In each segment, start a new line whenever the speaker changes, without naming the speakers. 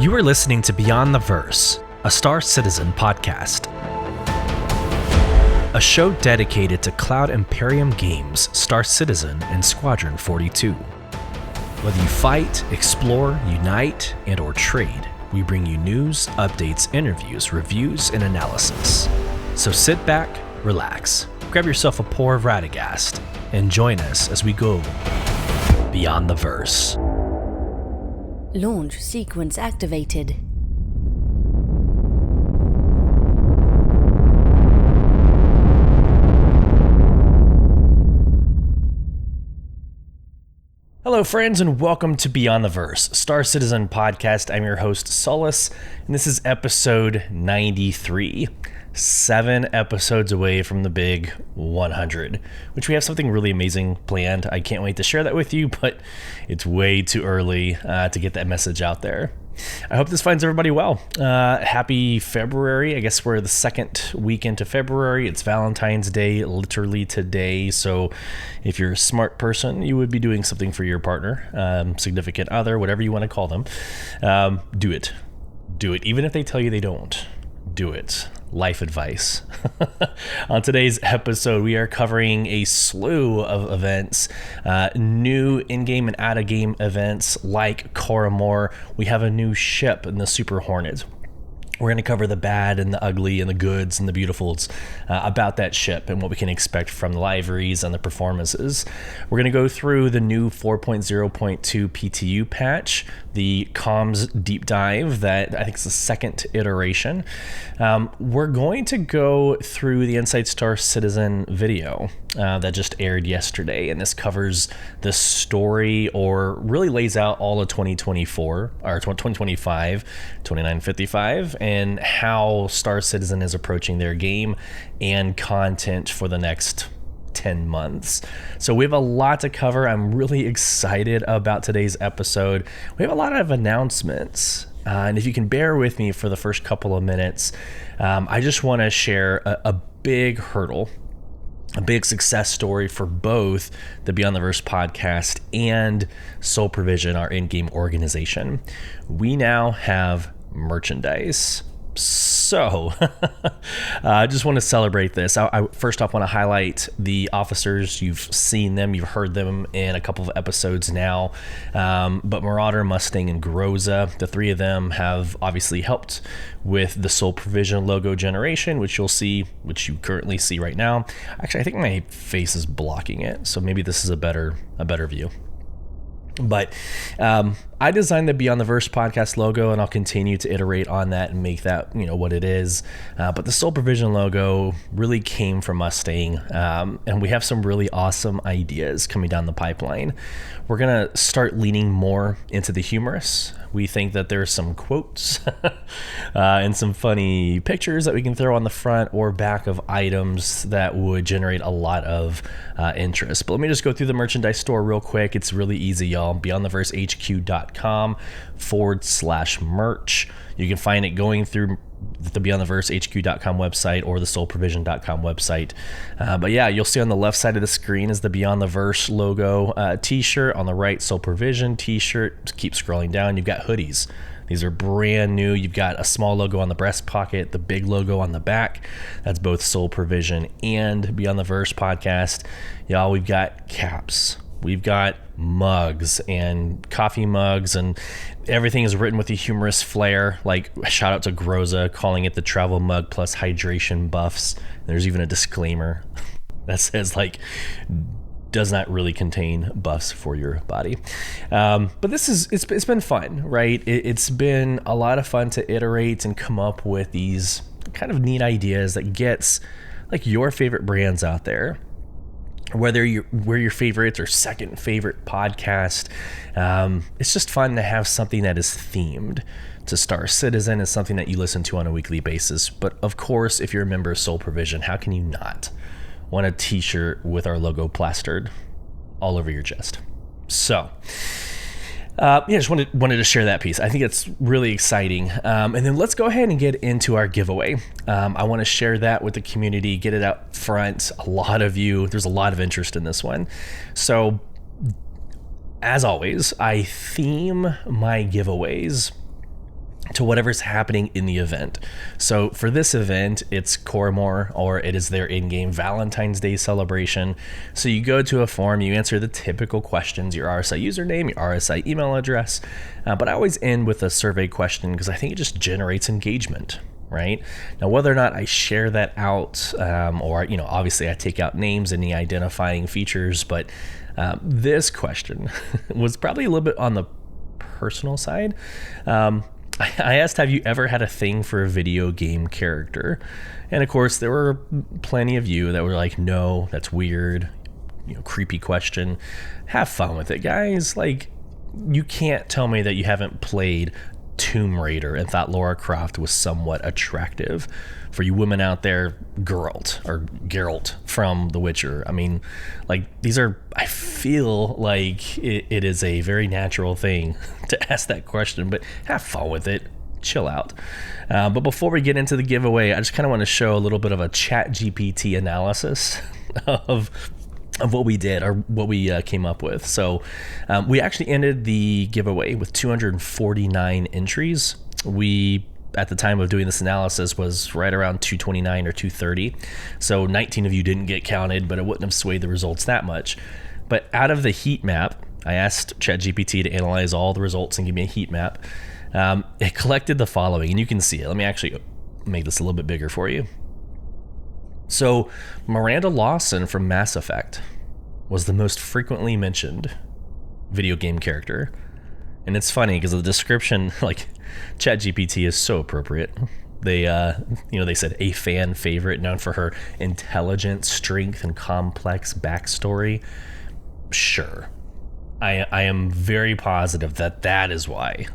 You are listening to Beyond the Verse, a Star Citizen podcast. A show dedicated to Cloud Imperium games, Star Citizen, and Squadron 42. Whether you fight, explore, unite, and/or trade, we bring you news, updates, interviews, reviews, and analysis. So sit back, relax, grab yourself a pour of Radagast, and join us as we go Beyond the Verse.
Launch sequence activated.
Hello, friends, and welcome to Beyond the Verse, Star Citizen podcast. I'm your host, Sulyce, and this is episode 93. 7 episodes away from the big 100, which we have something really amazing planned. I can't wait to share that with you, but it's way too early to get that message out there. I hope this finds everybody well. Happy February. I guess we're the second week into February. It's Valentine's Day, literally today. So if you're a smart person, you would be doing something for your partner, significant other, whatever you want to call them. Do it. Do it. Even if they tell you they don't, do it. Life advice. On today's episode, we are covering a slew of events, new in-game and out-of-game events like Coramor. We have a new ship in the Super Hornet. We're going to cover the bad and the ugly and the goods and the beautifuls about that ship and what we can expect from the liveries and the performances. We're going to go through the new 4.0.2 PTU patch, the comms deep dive that I think is the second iteration. We're going to go through the Inside Star Citizen video that just aired yesterday, and this covers the story, or really lays out all of 2024 or 2025, 2955, and how Star Citizen is approaching their game and content for the next 10 months. So we have a lot to cover. I'm really excited about today's episode. We have a lot of announcements. And if you can bear with me for the first couple of minutes, I just want to share a big hurdle, a big success story for both the Beyond the Verse podcast and Soul Provision, our in-game organization. We now have merchandise. So I just want to celebrate this. I first off want to highlight the officers. You've seen them, you've heard them in a couple of episodes now, but Marauder, Mustang, and Groza, the three of them have obviously helped with the Soul Provision logo generation, which you currently see right now. Actually, I think my face is blocking it, so maybe this is a better view. But I designed the Beyond the Verse podcast logo, and I'll continue to iterate on that and make that, what it is. But the Soul Provision logo really came from Mustang, and we have some really awesome ideas coming down the pipeline. We're going to start leaning more into the humorous. We think that there's some quotes and some funny pictures that we can throw on the front or back of items that would generate a lot of interest. But let me just go through the merchandise store real quick. It's really easy, y'all. BeyondTheVerseHQ.com/merch. You can find it going through the BeyondTheVerseHQ.com website or the SoulProvision.com website. But yeah, you'll see on the left side of the screen is the Beyond the Verse logo t-shirt. On the right, Soul Provision t-shirt. Just keep scrolling down. You've got hoodies. These are brand new. You've got a small logo on the breast pocket, the big logo on the back. That's both Soul Provision and Beyond the Verse podcast. Y'all, we've got caps. We've got mugs and coffee mugs, and everything is written with a humorous flair. Like, shout out to Groza calling it the travel mug plus hydration buffs. There's even a disclaimer that says, does not really contain buffs for your body. But it's been fun, right? It's been a lot of fun to iterate and come up with these kind of neat ideas that gets your favorite brands out there. Whether we're your favorite or second favorite podcast, it's just fun to have something that is themed to Star Citizen. Is something that you listen to on a weekly basis. But of course, if you're a member of Soul Provision, how can you not want a t-shirt with our logo plastered all over your chest? So just wanted to share that piece. I think it's really exciting. And then let's go ahead and get into our giveaway. I want to share that with the community, get it out front. There's a lot of interest in this one. So as always, I theme my giveaways to whatever's happening in the event. So for this event, it's Coramor, or it is their in-game Valentine's Day celebration. So you go to a forum, you answer the typical questions, your RSI username, your RSI email address, but I always end with a survey question because I think it just generates engagement, right? Now, whether or not I share that out, or, obviously I take out names and the identifying features, but this question was probably a little bit on the personal side. I asked, have you ever had a thing for a video game character? And of course, there were plenty of you that were like, no, that's weird, creepy question. Have fun with it, guys. Like, you can't tell me that you haven't played Tomb Raider and thought Lara Croft was somewhat attractive. For you women out there, Geralt from The Witcher. I mean, like, these are, I feel like it is a very natural thing to ask that question, but have fun with it. Chill out. But before we get into the giveaway, I just kind of want to show a little bit of a ChatGPT analysis of what we did, or what we came up with. So we actually ended the giveaway with 249 entries. We, at the time of doing this analysis, was right around 229 or 230. So 19 of you didn't get counted, but it wouldn't have swayed the results that much. But out of the heat map, I asked ChatGPT to analyze all the results and give me a heat map. It collected the following, and you can see it. Let me actually make this a little bit bigger for you. So Miranda Lawson from Mass Effect was the most frequently mentioned video game character. And it's funny because the description, like, ChatGPT is so appropriate. They, they said a fan favorite known for her intelligent strength and complex backstory. Sure. I am very positive that is why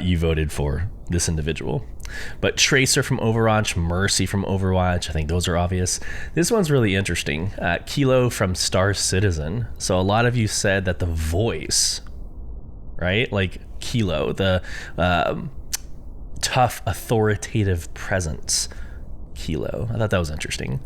you voted for this individual. But Tracer from Overwatch, Mercy from Overwatch, I think those are obvious. This one's really interesting. Kilo from Star Citizen. So a lot of you said that the voice, right? Like Kilo, the tough, authoritative presence. Kilo. I thought that was interesting.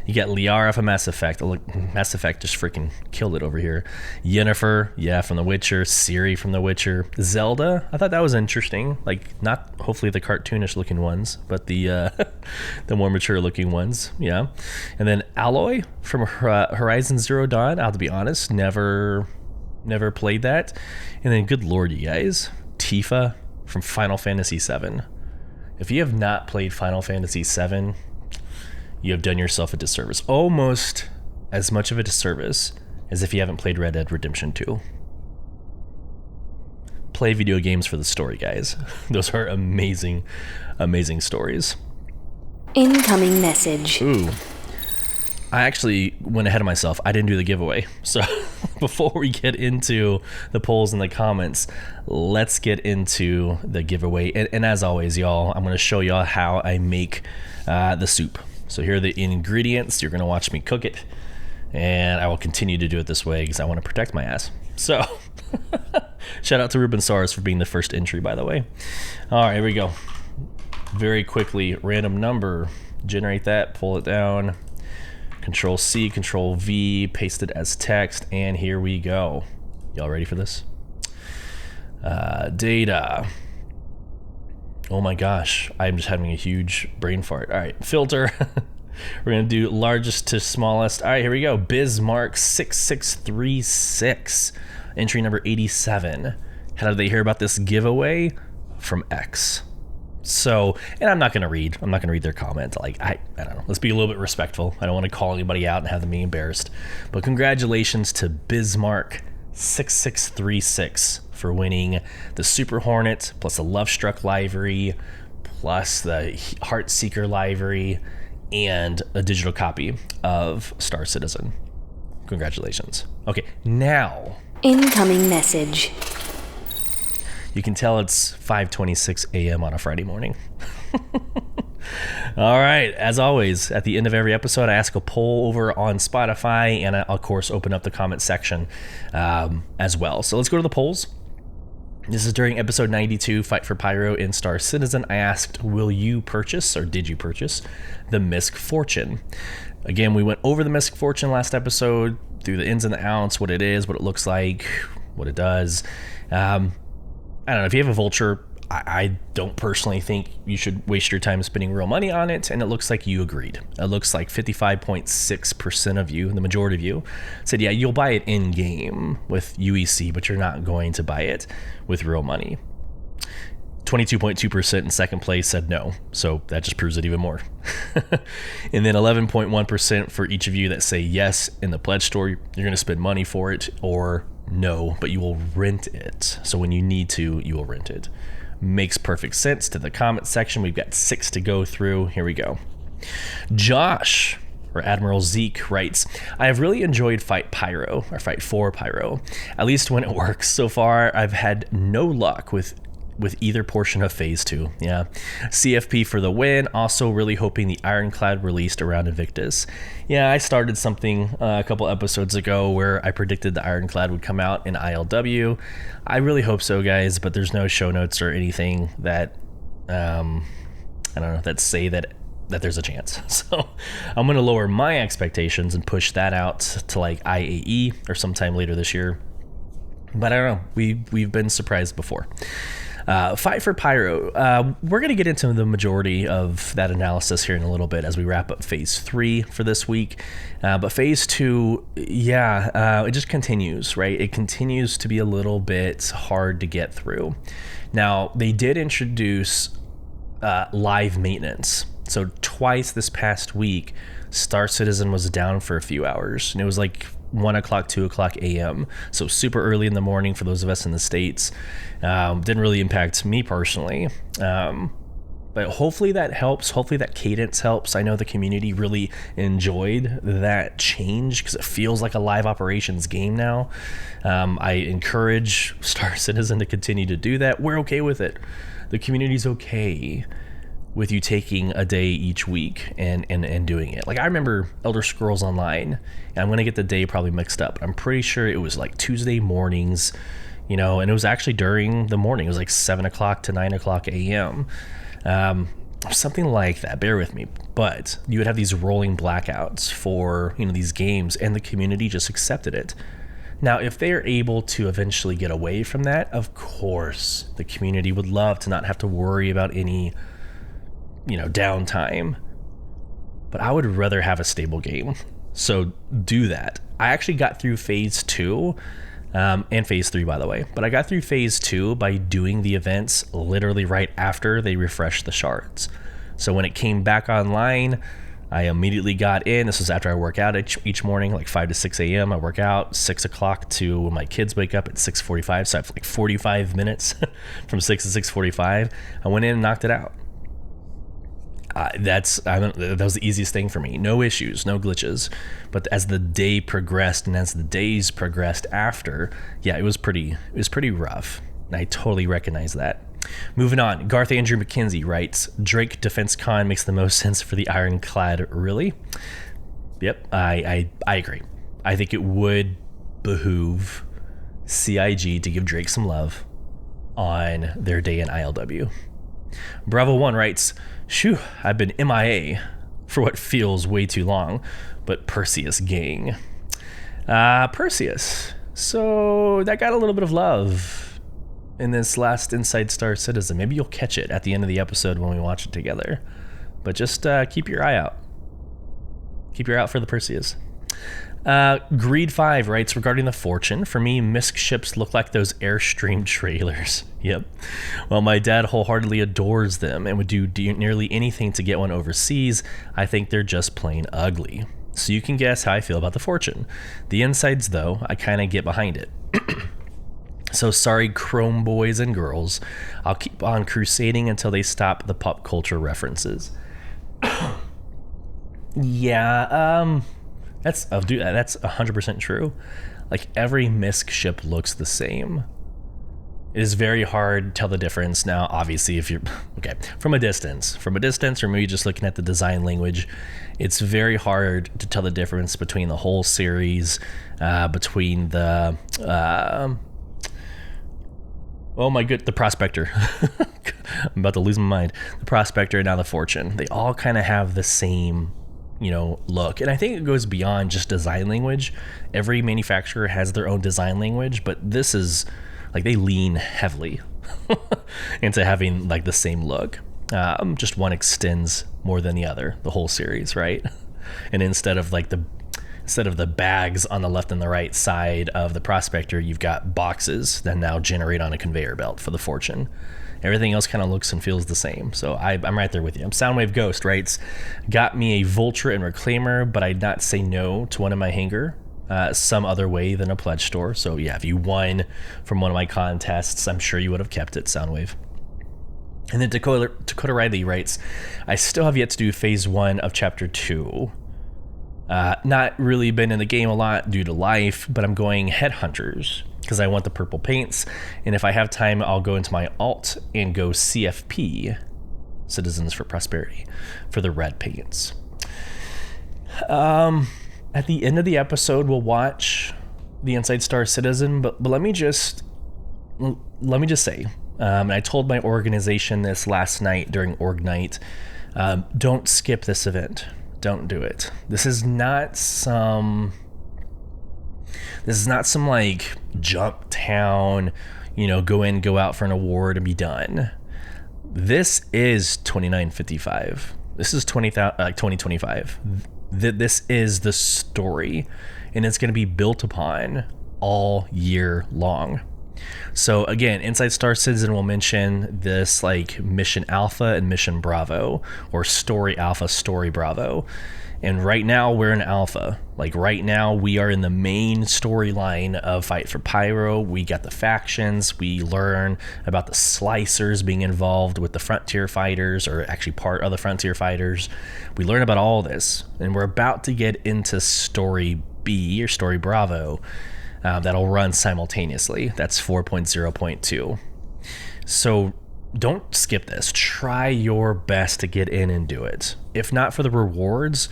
You got Liara from Mass Effect. Look, Mass Effect just freaking killed it over here. Yennefer, from The Witcher. Ciri from The Witcher. Zelda. I thought that was interesting. Like, not hopefully the cartoonish looking ones, but the the more mature looking ones. Yeah. And then Aloy from Horizon Zero Dawn. I'll be honest, never played that. And then, good lord, you guys, Tifa from Final Fantasy VII. If you have not played Final Fantasy VII, you have done yourself a disservice. Almost as much of a disservice as if you haven't played Red Dead Redemption 2. Play video games for the story, guys. Those are amazing, amazing stories.
Incoming message.
Ooh. I actually went ahead of myself. I didn't do the giveaway. So before we get into the polls and the comments, let's get into the giveaway. And as always, y'all, I'm going to show y'all how I make the soup. So here are the ingredients. You're going to watch me cook it. And I will continue to do it this way because I want to protect my ass. So shout out to Ruben Sars for being the first entry, by the way. All right, here we go. Very quickly, random number. Generate that, pull it down. Control C, Control V, paste it as text, and here we go. Y'all ready for this? Data. Oh my gosh, I'm just having a huge brain fart. All right, filter. We're gonna do largest to smallest. All right, here we go. Bismarck 6636, entry number 87. How did they hear about this giveaway? From X. So, and I'm not gonna read their comment. Like, I don't know. Let's be a little bit respectful. I don't want to call anybody out and have them be embarrassed. But congratulations to Bismarck 6636 for winning the Super Hornet plus the Love Struck livery plus the Heartseeker livery and a digital copy of Star Citizen. Congratulations. Okay, now.
Incoming message.
You can tell it's 5:26 a.m. on a Friday morning. All right, as always, at the end of every episode, I ask a poll over on Spotify, and I, of course, open up the comment section as well. So let's go to the polls. This is during episode 92, Fight for Pyro in Star Citizen. I asked, will you purchase, or did you purchase, the Misk Fortune? Again, we went over the Misk Fortune last episode, through the ins and the outs, what it is, what it looks like, what it does. I don't know, if you have a vulture, I don't personally think you should waste your time spending real money on it, and it looks like you agreed. It looks like 55.6% of you, the majority of you, said, yeah, you'll buy it in-game with UEC, but you're not going to buy it with real money. 22.2% in second place said no, so that just proves it even more. And then 11.1% for each of you that say yes in the pledge store, you're going to spend money for it, or no, but you will rent it. So when you need to, you will rent it. Makes perfect sense. To the comment section, we've got 6 to go through. Here we go. Josh, or Admiral Zeke, writes, I have really enjoyed Fight Pyro, or Fight for Pyro, at least when it works. So far, I've had no luck with either portion of Phase 2. Yeah. CFP for the win. Also really hoping the Ironclad released around Invictus. Yeah, I started something a couple episodes ago where I predicted the Ironclad would come out in ILW. I really hope so, guys, but there's no show notes or anything that, I don't know, that say that there's a chance. So I'm going to lower my expectations and push that out to like IAE or sometime later this year. But I don't know. We've been surprised before. Fight for Pyro. We're going to get into the majority of that analysis here in a little bit as we wrap up Phase 3 for this week. But Phase 2, it just continues, right? It continues to be a little bit hard to get through. Now, they did introduce live maintenance. So twice this past week, Star Citizen was down for a few hours, and it was like 1 o'clock, 2 o'clock a.m. So super early in the morning for those of us in the States. Didn't really impact me personally. But hopefully that helps. Hopefully that cadence helps. I know the community really enjoyed that change because it feels like a live operations game now. I encourage Star Citizen to continue to do that. We're okay with it. The community's okay with you taking a day each week and doing it. Like I remember Elder Scrolls Online, and I'm gonna get the day probably mixed up. I'm pretty sure it was like Tuesday mornings, and it was actually during the morning. It was like 7 o'clock to 9 o'clock a.m. Something like that, bear with me. But you would have these rolling blackouts for, these games, and the community just accepted it. Now, if they are able to eventually get away from that, of course, the community would love to not have to worry about any downtime, but I would rather have a stable game. So do that. I actually got through Phase 2 and Phase 3, by the way, but I got through Phase 2 by doing the events literally right after they refreshed the shards. So when it came back online, I immediately got in. This was after I work out each morning, like 5 to 6 a.m. I work out, 6 o'clock to when my kids wake up at 6:45. So I have like 45 minutes from 6 to 6:45. I went in and knocked it out. That was the easiest thing for me. No issues, no glitches. But as the day progressed and as the days progressed after, it was pretty rough. And I totally recognize that. Moving on, Garth Andrew McKenzie writes, Drake Defense Con makes the most sense for the Ironclad, really? Yep, I agree. I think it would behoove CIG to give Drake some love on their day in ILW. Bravo 1 writes, Shoo, I've been MIA for what feels way too long, but Perseus gang. Perseus. So that got a little bit of love in this last Inside Star Citizen. Maybe you'll catch it at the end of the episode when we watch it together. But just keep your eye out. Keep your eye out for the Perseus. Greed 5 writes, regarding the Fortune, for me, MISC ships look like those Airstream trailers. Yep. Well, my dad wholeheartedly adores them and would do nearly anything to get one overseas. I think they're just plain ugly. So you can guess how I feel about the Fortune. The insides, though, I kind of get behind it. So sorry, Chrome boys and girls. I'll keep on crusading until they stop the pop culture references. That's 100% true. Like every MISC ship looks the same. It is very hard to tell the difference. Now, obviously, if you're from a distance, or maybe just looking at the design language, it's very hard to tell the difference between the whole series, between the the Prospector. I'm about to lose my mind. The Prospector and now the Fortune. They all kind of have the same look. And I think it goes beyond just design language. Every manufacturer has their own design language, but this is like they lean heavily into having like the same look. Just one extends more than the other, the whole series, right? And instead of the bags on the left and the right side of the Prospector, you've got boxes that now generate on a conveyor belt for the Fortune. Everything else kind of looks and feels the same. So I'm right there with you. I'm Soundwave Ghost writes, got me a Vulture and Reclaimer, but I'd not say no to one in my hangar some other way than a pledge store. So yeah, if you won from one of my contests, I'm sure you would have kept it, Soundwave. And then Dakota Riley writes, I still have yet to do phase 1 of chapter 2. Not really been in the game a lot due to life, but I'm going Headhunters because I want the purple paints. And if I have time, I'll go into my alt and go CFP, Citizens for Prosperity, for the red paints. At the end of the episode, we'll watch the Inside Star Citizen, but let me just say, and I told my organization this last night during Org Night, don't skip this event. Don't do it. This is not some like jump town, go in, go out for an award and be done. This is 2955. This is 2025. This is the story, and it's going to be built upon all year long. So again, Inside Star Citizen will mention this like Mission Alpha and Mission Bravo, or Story Alpha, Story Bravo. And right now we're in Alpha. Like right now we are in the main storyline of Fight for Pyro. We got the factions. We learn about the Slicers being involved with the Frontier Fighters, or actually part of the Frontier Fighters. We learn about all this, and we're about to get into Story B, or Story Bravo. That'll run simultaneously. That's 4.0.2. So don't skip this. Try your best to get in and do it. If not for the rewards,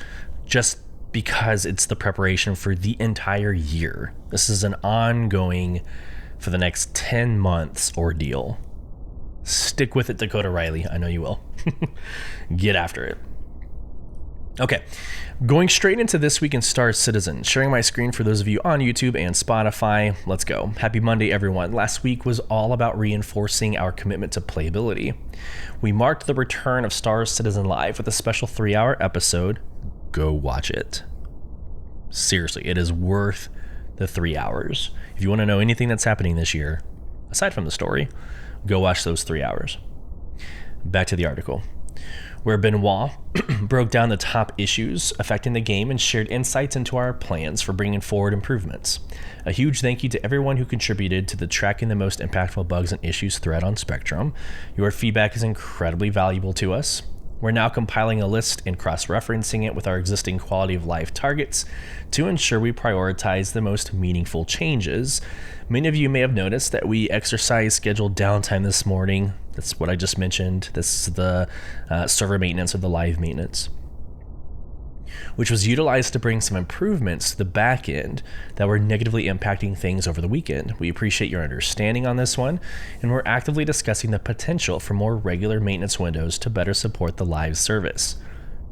just because it's the preparation for the entire year. This is an ongoing, for the next 10 months ordeal. Stick with it, Dakota Riley. I know you will. Get after it. Okay, going straight into This Week in Star Citizen, sharing my screen for those of you on YouTube and Spotify. Let's go. Happy Monday, everyone. Last week was all about reinforcing our commitment to playability. We marked the return of Star Citizen Live with a special 3-hour episode. Go watch it. Seriously, it is worth the 3 hours. If you want to know anything that's happening this year, aside from the story, go watch those 3 hours. Back to the article, where Benoit broke down the top issues affecting the game and shared insights into our plans for bringing forward improvements. A huge thank you to everyone who contributed to the Tracking the Most Impactful Bugs and Issues thread on Spectrum. Your feedback is incredibly valuable to us. We're now compiling a list and cross-referencing it with our existing quality of life targets to ensure we prioritize the most meaningful changes. Many of you may have noticed that we exercise scheduled downtime this morning. That's what I just mentioned. This is the server maintenance or the live maintenance, which was utilized to bring some improvements to the back end that were negatively impacting things over the weekend. We appreciate your understanding on this one, and we're actively discussing the potential for more regular maintenance windows to better support the live service.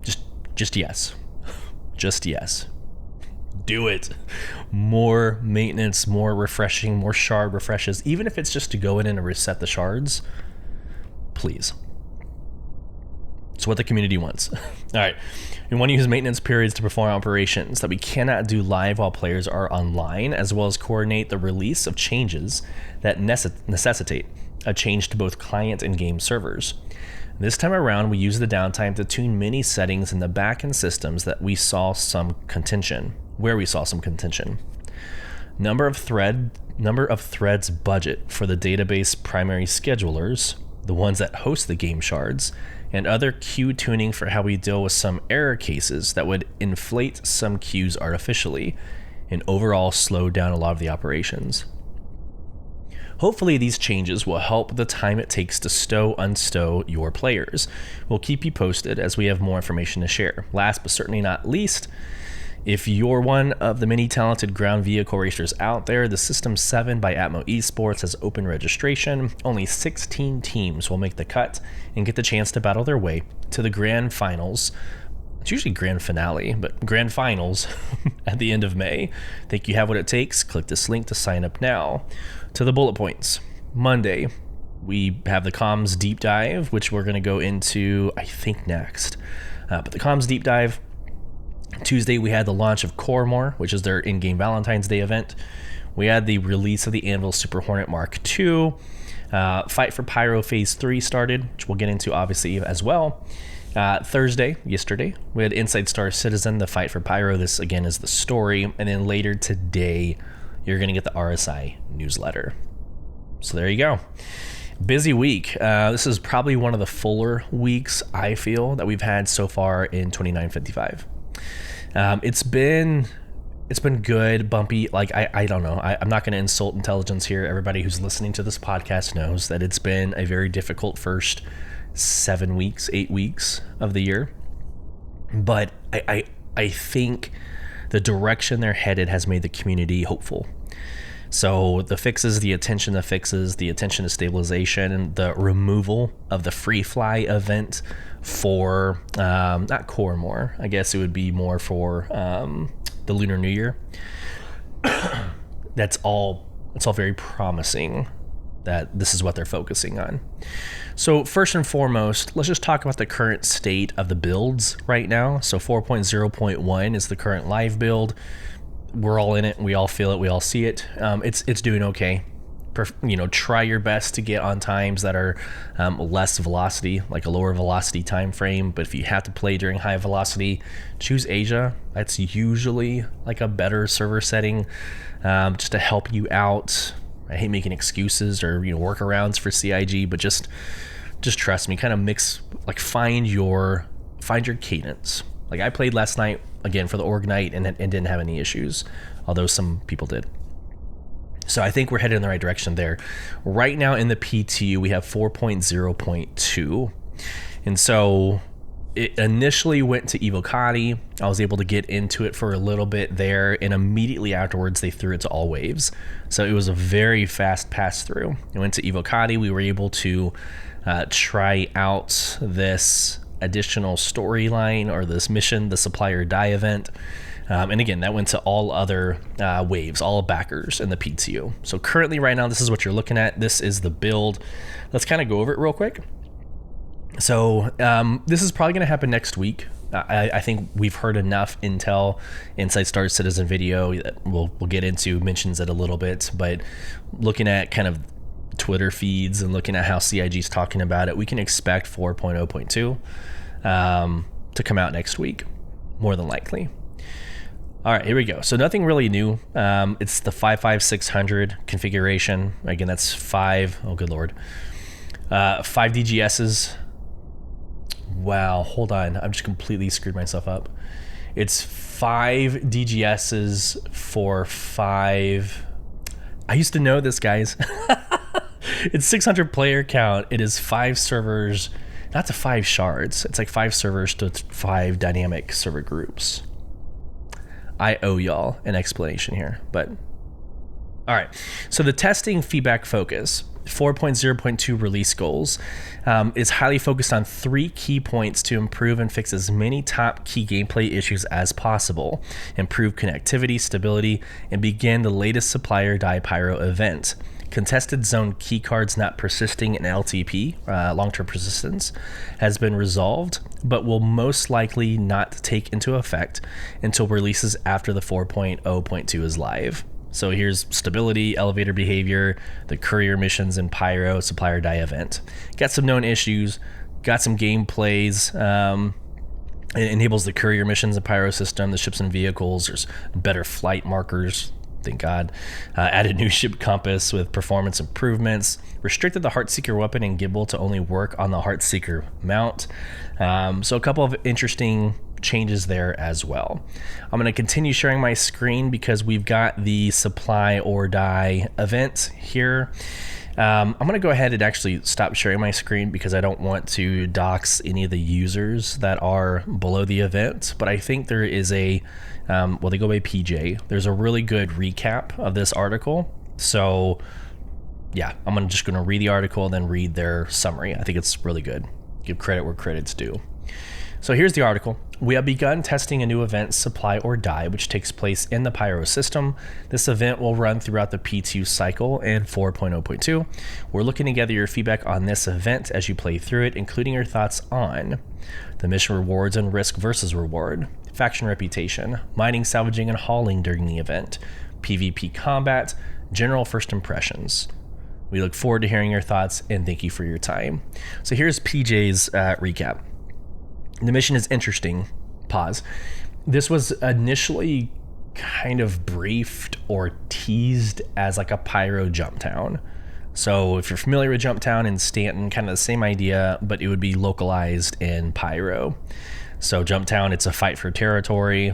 Just yes. Just yes. Do it. More maintenance, more refreshing, more shard refreshes, even if it's just to go in and reset the shards. Please. It's what the community wants. All right. We want to use maintenance periods to perform operations that we cannot do live while players are online, as well as coordinate the release of changes that necessitate a change to both client and game servers. This time around, we use the downtime to tune many settings in the backend systems where we saw some contention. Number of threads budget for the database primary schedulers, the ones that host the game shards, and other queue tuning for how we deal with some error cases that would inflate some queues artificially and overall slow down a lot of the operations. Hopefully these changes will help the time it takes to unstow your players. We'll keep you posted as we have more information to share. Last but certainly not least, if you're one of the many talented ground vehicle racers out there, the System 7 by Atmo Esports has open registration. Only 16 teams will make the cut and get the chance to battle their way to the grand finals. It's usually grand finale, but grand finals at the end of May. Think you have what it takes? Click this link to sign up now. To the bullet points. Monday, we have the comms deep dive, which we're going to go into, I think, next. But the comms deep dive, Tuesday we had the launch of Coramor, which is their in-game Valentine's Day event. We had the release of the Anvil Super Hornet Mk II. Fight for Pyro Phase 3 started, which we'll get into obviously as well. Thursday, yesterday, we had Inside Star Citizen, the Fight for Pyro. This again is the story. And then later today, you're going to get the RSI newsletter. So there you go. Busy week. This is probably one of the fuller weeks I feel that we've had so far in 2955. It's been good, bumpy. Like I don't know. I'm not going to insult intelligence here. Everybody who's listening to this podcast knows that it's been a very difficult first 7 weeks, 8 weeks of the year. But I think the direction they're headed has made the community hopeful. So the fixes, the attention to stabilization, and the removal of the free fly event for not Coramor. I guess it would be more for the Lunar New Year. It's all very promising that this is what they're focusing on. So first and foremost, let's just talk about the current state of the builds right now. So 4.0.1 is the current live build. We're all in it. We all feel it. We all see it. It's doing okay. Try your best to get on times that are less velocity, like a lower velocity time frame. But if you have to play during high velocity, choose Asia. That's usually like a better server setting, just to help you out. I hate making excuses or workarounds for CIG, but just trust me. Kind of mix, like find your cadence. Like I played last night again for the Org Night and didn't have any issues, although some people did. So I think we're headed in the right direction there. Right now in the PTU, we have 4.0.2. And so it initially went to Evocati. I was able to get into it for a little bit there, and immediately afterwards they threw it to all waves. So it was a very fast pass through. It went to Evocati. We were able to try out this additional storyline or this mission, the supplier die event. And again, that went to all other waves, all backers in the PTU. So currently right now, this is what you're looking at. This is the build. Let's kind of go over it real quick. So this is probably going to happen next week. I think we've heard enough intel. Inside Star Citizen video that we'll get into, mentions it a little bit, but looking at kind of Twitter feeds and looking at how CIG's talking about it, we can expect 4.0.2 to come out next week, more than likely. All right, here we go. So nothing really new. It's the 55600 configuration. Again, that's 5. Oh, good Lord. 5 DGSs. Wow, hold on. I've just completely screwed myself up. It's 5 DGSs for 5. I used to know this, guys. It's 600 player count. It is 5 servers, not to 5 shards. It's like 5 servers to 5 dynamic server groups. I owe y'all an explanation here, but all right. So the testing feedback focus, 4.0.2 release goals, is highly focused on 3 key points to improve and fix as many top key gameplay issues as possible, improve connectivity, stability, and begin the latest supplier die pyro event. Contested zone keycards not persisting in LTP, long-term persistence, has been resolved, but will most likely not take into effect until releases after the 4.0.2 is live. So here's stability, elevator behavior, the courier missions, and pyro supplier die event. Got some known issues, got some gameplays. It enables the courier missions and pyro system, the ships and vehicles. There's better flight markers. Thank God. Added new ship compass with performance improvements. Restricted the Heartseeker weapon and gimbal to only work on the Heartseeker mount. So a couple of interesting changes there as well. I'm going to continue sharing my screen because we've got the supply or die event here. I'm going to go ahead and actually stop sharing my screen because I don't want to dox any of the users that are below the event, but I think there is a well, they go by PJ. There's a really good recap of this article. So yeah, I'm just going to read the article and then read their summary. I think it's really good. Give credit where credit's due. So here's the article. We have begun testing a new event, Supply or Die, which takes place in the Pyro system. This event will run throughout the P2 cycle and 4.0.2. We're looking to gather your feedback on this event as you play through it, including your thoughts on the mission rewards and risk versus reward, faction reputation, mining, salvaging, and hauling during the event, PvP combat, general first impressions. We look forward to hearing your thoughts and thank you for your time. So here's PJ's recap. The mission is interesting. Pause. This was initially kind of briefed or teased as like a Pyro jump town. So if you're familiar with jump town in Stanton, kind of the same idea, but it would be localized in Pyro. So jump town, it's a fight for territory.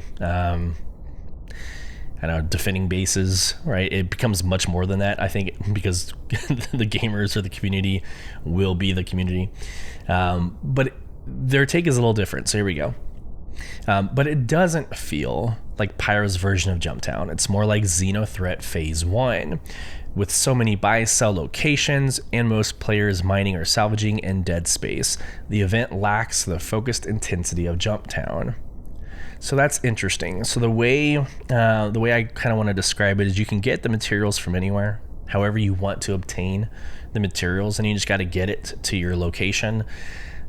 Defending bases, right? It becomes much more than that, I think, because the gamers or the community will be the community. But their take is a little different, so here we go. But it doesn't feel like Pyro's version of Jumptown. It's more like Xenothreat Phase 1, with so many buy-sell locations and most players mining or salvaging in dead space. The event lacks the focused intensity of Jumptown. So that's interesting. So the way I kind of want to describe it is you can get the materials from anywhere, however you want to obtain the materials, and you just got to get it to your location.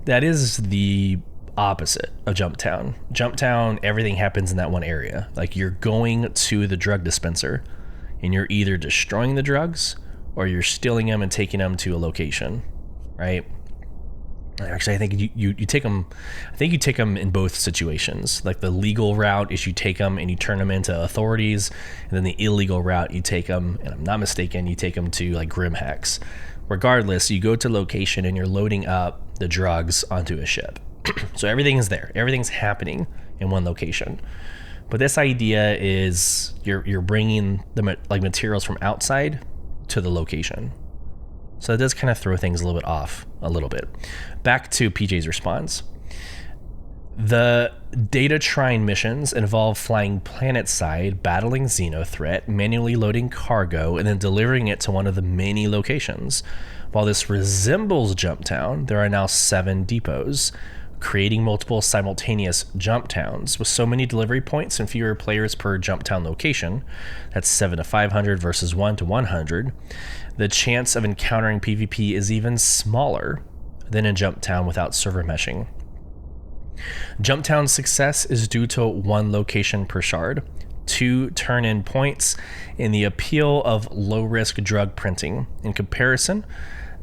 That is the opposite of Jumptown. Jumptown, everything happens in that one area. Like you're going to the drug dispenser and you're either destroying the drugs or you're stealing them and taking them to a location, right? Actually, I think you take them. I think you take them in both situations. Like the legal route is you take them and you turn them into authorities, and then the illegal route you take them, and I'm not mistaken, you take them to like Grim Hex. Regardless, you go to location and you're loading up the drugs onto a ship. So everything is there. Everything's happening in one location. But this idea is you're bringing the materials from outside to the location. So it does kind of throw things a little bit off a little bit. Back to PJ's response. The data trine missions involve flying planet-side, battling Xenothreat, manually loading cargo, and then delivering it to one of the many locations. While this resembles Jumptown, there are now 7 depots, creating multiple simultaneous jump towns with so many delivery points and fewer players per jump town location. That's 7 to 500 versus 1 to 100. The chance of encountering PvP is even smaller than in jump town without server meshing. Jump town's success is due to 1 location per shard, 2 turn-in points, and the appeal of low-risk drug printing. In comparison,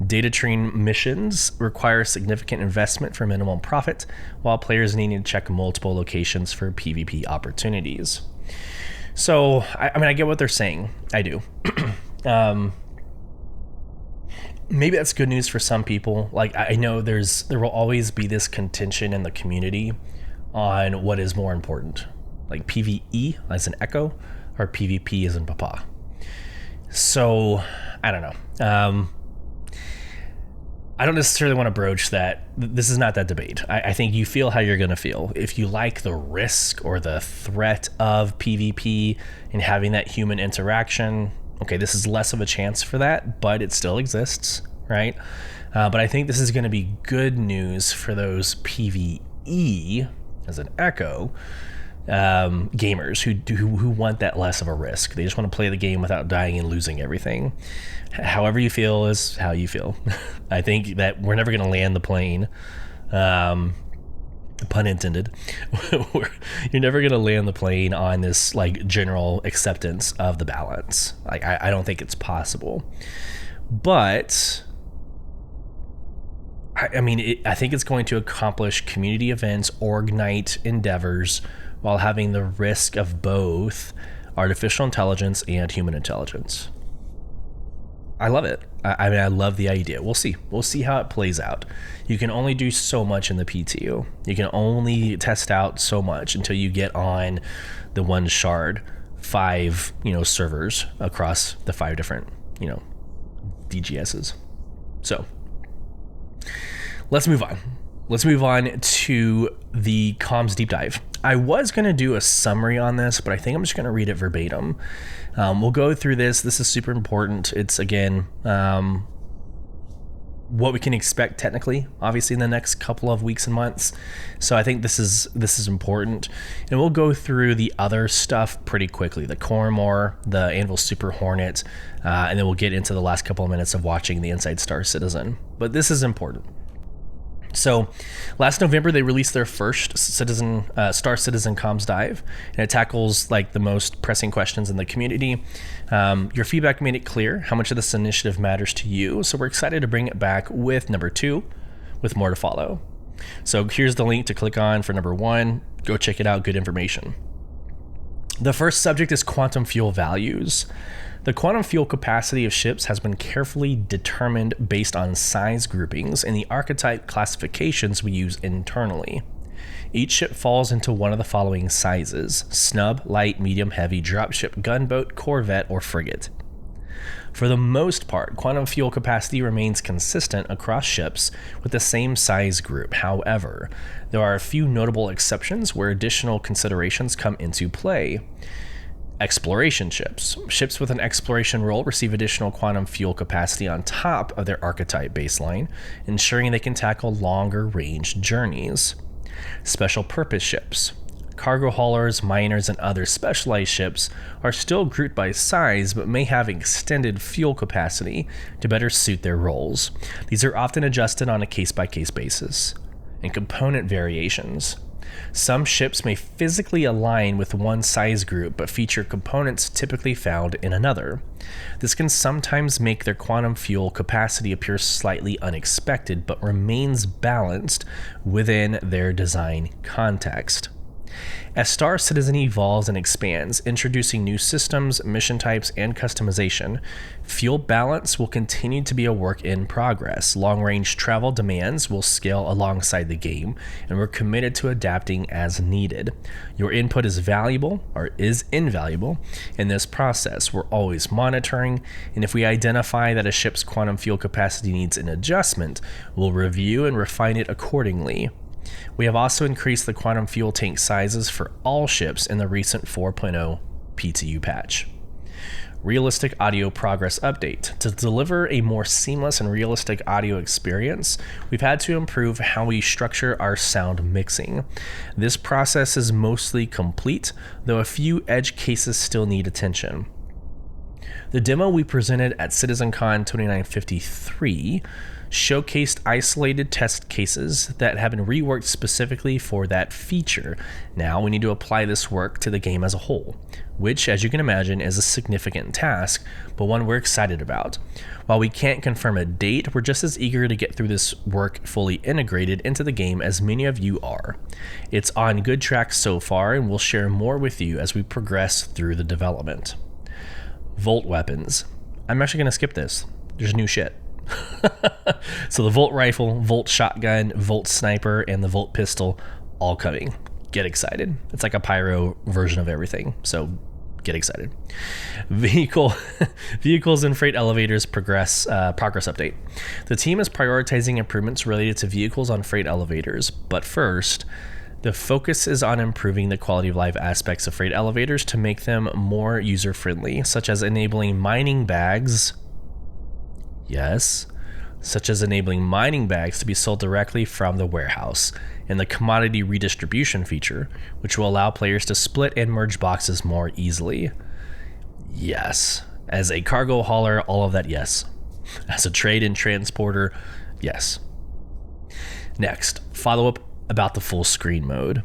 data trine missions require significant investment for minimum profit, while players need to check multiple locations for PvP opportunities. So, I get what they're saying. I do. Maybe that's good news for some people. Like, I know there will always be this contention in the community on what is more important, like PvE as an echo or PvP as in papa. So, I don't know. I don't necessarily want to broach that. This is not that debate. I think you feel how you're going to feel. If you like the risk or the threat of PvP and having that human interaction, okay, this is less of a chance for that, but it still exists, right? But I think this is going to be good news for those PvE, as an echo, gamers who want that less of a risk. They just want to play the game without dying and losing everything. However you feel is how you feel. I think that we're never going to land the plane. Pun intended. You're never going to land the plane on this like general acceptance of the balance. Like I don't think it's possible. But I think it's going to accomplish community events, org night endeavors, while having the risk of both artificial intelligence and human intelligence. I love it. I love the idea. We'll see. We'll see how it plays out. You can only do so much in the PTU. You can only test out so much until you get on the one shard, 5, servers across the 5 different, DGSs. So let's move on. Let's move on to the comms deep dive. I was going to do a summary on this, but I think I'm just going to read it verbatim. We'll go through this. This is super important. It's, again, what we can expect technically, obviously, in the next couple of weeks and months. So I think this is important, and we'll go through the other stuff pretty quickly: the Coramor, the Anvil Super Hornet, and then we'll get into the last couple of minutes of watching the Inside Star Citizen. But this is important. So last November, they released their first Star Citizen comms dive, and it tackles like the most pressing questions in the community. Your feedback made it clear how much of this initiative matters to you, so we're excited to bring it back with number 2, with more to follow. So here's the link to click on for number 1. Go check it out, good information. The first subject is quantum fuel values. The quantum fuel capacity of ships has been carefully determined based on size groupings and the archetype classifications we use internally. Each ship falls into one of the following sizes: snub, light, medium, heavy, dropship, gunboat, corvette, or frigate. For the most part, quantum fuel capacity remains consistent across ships with the same size group. However, there are a few notable exceptions where additional considerations come into play. Exploration ships. Ships with an exploration role receive additional quantum fuel capacity on top of their archetype baseline, ensuring they can tackle longer range journeys. Special purpose ships. Cargo haulers, miners, and other specialized ships are still grouped by size but may have extended fuel capacity to better suit their roles. These are often adjusted on a case-by-case basis. And component variations. Some ships may physically align with one size group but feature components typically found in another. This can sometimes make their quantum fuel capacity appear slightly unexpected but remains balanced within their design context. As Star Citizen evolves and expands, introducing new systems, mission types, and customization, fuel balance will continue to be a work in progress. Long-range travel demands will scale alongside the game, and we're committed to adapting as needed. Your input is valuable, or is invaluable, in this process. We're always monitoring, and if we identify that a ship's quantum fuel capacity needs an adjustment, we'll review and refine it accordingly. We have also increased the quantum fuel tank sizes for all ships in the recent 4.0 PTU patch. Realistic audio progress update. To deliver a more seamless and realistic audio experience, we've had to improve how we structure our sound mixing. This process is mostly complete, though a few edge cases still need attention. The demo we presented at CitizenCon 2953 showcased isolated test cases that have been reworked specifically for that feature. Now we need to apply this work to the game as a whole, which, as you can imagine, is a significant task, but one we're excited about. While we can't confirm a date, we're just as eager to get through this work fully integrated into the game as many of you are. It's on good track so far, and we'll share more with you as we progress through the development. Volt weapons. I'm actually going to skip this. There's new shit. So the Volt rifle, Volt shotgun, Volt sniper, and the Volt pistol all coming. Get excited. It's like a Pyro version of everything, so get excited. Vehicles and freight elevators progress update. The team is prioritizing improvements related to vehicles on freight elevators, but first, the focus is on improving the quality of life aspects of freight elevators to make them more user-friendly, such as enabling mining bags to be sold directly from the warehouse, and the commodity redistribution feature, which will allow players to split and merge boxes more easily. Yes. As a cargo hauler, all of that, yes. As a trade and transporter, yes. Next, follow-up about the full screen mode.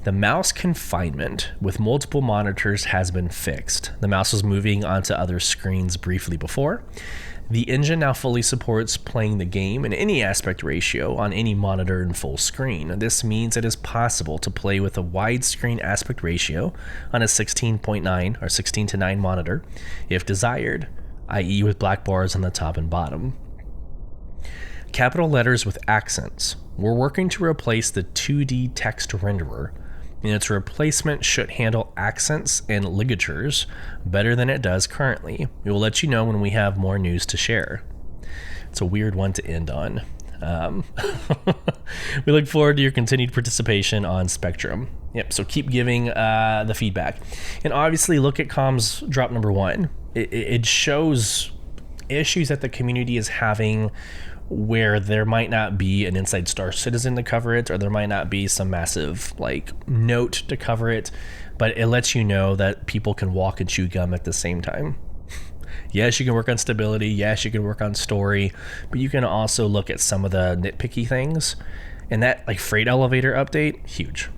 The mouse confinement with multiple monitors has been fixed. The mouse was moving onto other screens briefly before. The engine now fully supports playing the game in any aspect ratio on any monitor in full screen. This means it is possible to play with a widescreen aspect ratio on a 16:9 or 16:9 monitor if desired, i.e. with black bars on the top and bottom. Capital letters with accents. We're working to replace the 2D text renderer, and its replacement should handle accents and ligatures better than it does currently. We will let you know when we have more news to share. It's a weird one to end on. We look forward to your continued participation on Spectrum. Yep, so keep giving the feedback. And obviously look at comms drop number 1. It shows issues that the community is having where there might not be an inside Star Citizen to cover it, or there might not be some massive like note to cover it, but it lets you know that people can walk and chew gum at the same time. Yes, you can work on stability. Yes, you can work on story, but you can also look at some of the nitpicky things. And that like freight elevator update, huge.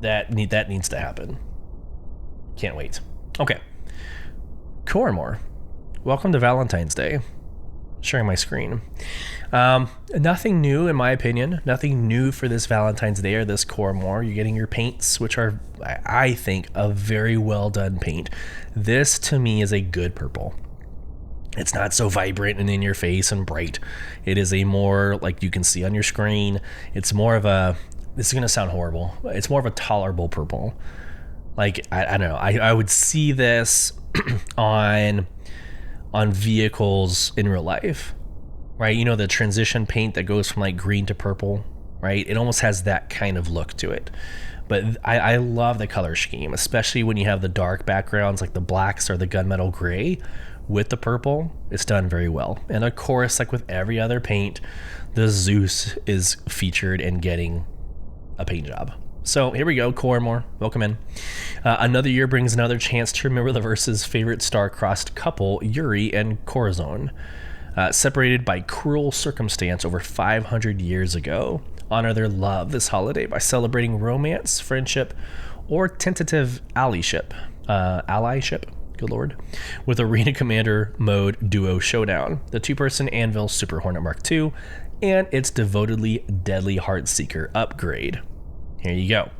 That needs to happen. Can't wait. Okay. Coramor, welcome to Valentine's Day. Sharing my screen. Nothing new in my opinion. Nothing new for this Valentine's Day or this Coramor. You're getting your paints, which are, I think, a very well done paint. This to me is a good purple. It's not so vibrant and in your face and bright. It is a more, like you can see on your screen, it's more of a, this is going to sound horrible, it's more of a tolerable purple. Like, I don't know, I would see this on vehicles in real life, right? You know, the transition paint that goes from like green to purple, right? It almost has that kind of look to it. But I love the color scheme, especially when you have the dark backgrounds like the blacks or the gunmetal gray with the purple. It's done very well. And of course, like with every other paint, the Zeus is featured and getting a paint job. So here we go, Coramor, welcome in. Another year brings another chance to remember the Verse's favorite star-crossed couple, Yuri and Corazon, separated by cruel circumstance over 500 years ago. Honor their love this holiday by celebrating romance, friendship, or tentative allyship. Good lord. With Arena Commander mode duo showdown, the two-person Anvil Super Hornet Mk II, and its devotedly deadly Heartseeker upgrade. Here you go.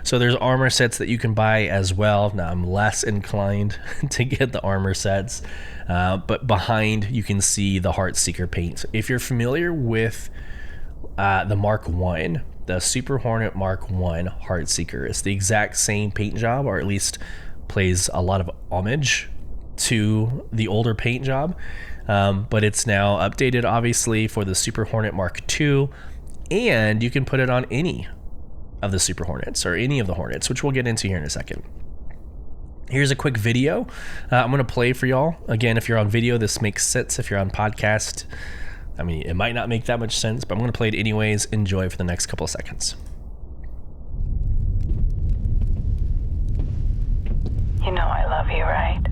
So there's armor sets that you can buy as well. Now I'm less inclined to get the armor sets, but behind you can see the Heartseeker paint. If you're familiar with the Mark I, the Super Hornet Mark I Heartseeker, it's the exact same paint job, or at least plays a lot of homage to the older paint job, but it's now updated obviously for the Super Hornet Mark II, and you can put it on any of the Super Hornets or any of the Hornets, which we'll get into here in a second. Here's a quick video I'm going to play for y'all. Again, if you're on video, this makes sense. If you're on podcast, I mean, it might not make that much sense, but I'm going to play it anyways. Enjoy for the next couple of seconds.
You know I love you, right?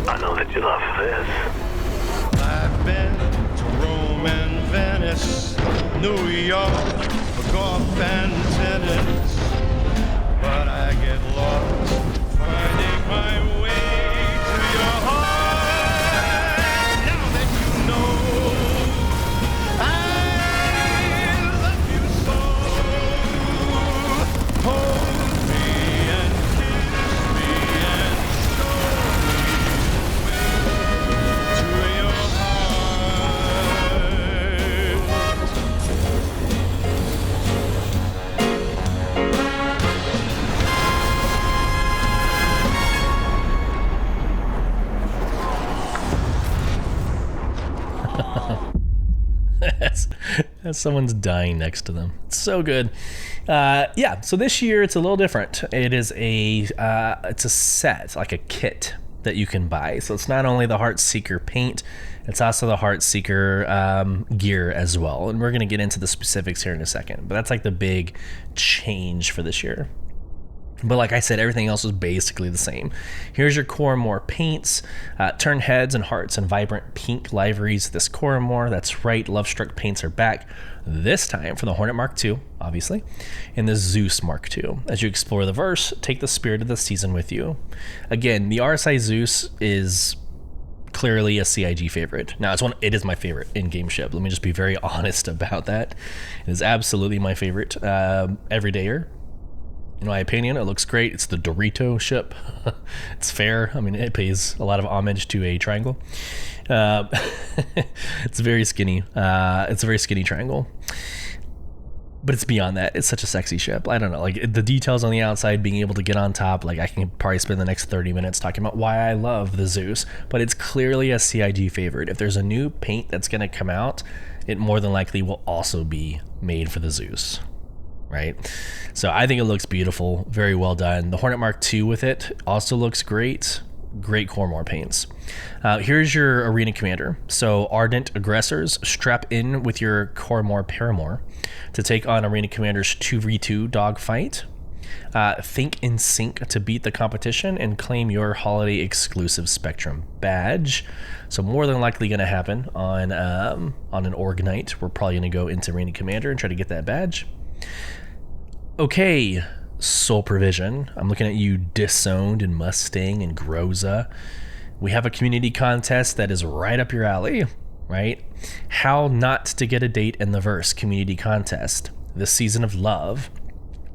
I know that you love this.
I've been to Rome and Venice, New York, golf and tennis, but I get lost finding my way to your heart. Now that you know I love you so, hold me and kiss me and show me to your
As someone's dying next to them. It's so good. Yeah, so this year it's a little different. It is it's a set, like a kit that you can buy. So it's not only the Heartseeker paint, it's also the Heartseeker gear as well. And we're going to get into the specifics here in a second. But that's like the big change for this year. But like I said, everything else is basically the same. Here's your Coramor paints. Turn heads and hearts and vibrant pink liveries. This Coramor, that's right, Lovestruck paints are back. This time for the Hornet Mark II, obviously, and the Zeus Mark II. As you explore the verse, take the spirit of the season with you. Again, the RSI Zeus is clearly a CIG favorite. Now, it is my favorite in-game ship. Let me just be very honest about that. It is absolutely my favorite everydayer. In my opinion, it looks great. It's the Dorito ship. It's fair. I mean, it pays a lot of homage to a triangle. It's very skinny. It's a very skinny triangle. But it's beyond that. It's such a sexy ship. I don't know. Like the details on the outside, being able to get on top. Like I can probably spend the next 30 minutes talking about why I love the Zeus. But it's clearly a CIG favorite. If there's a new paint that's going to come out, it more than likely will also be made for the Zeus, right? So I think it looks beautiful, very well done. The Hornet Mark II with it also looks great. Great Coramor paints. Here's your arena commander. So ardent aggressors, strap in with your Coramor Paramour to take on arena commander's 2v2 dogfight. Think in sync to beat the competition and claim your holiday exclusive Spectrum badge. So more than likely going to happen on an Org night. We're probably going to go into arena commander and try to get that badge. Okay, Soul Provision. I'm looking at you, Disowned and Mustang and Groza. We have a community contest that is right up your alley, right? How not to get a date in the verse community contest. This season of love.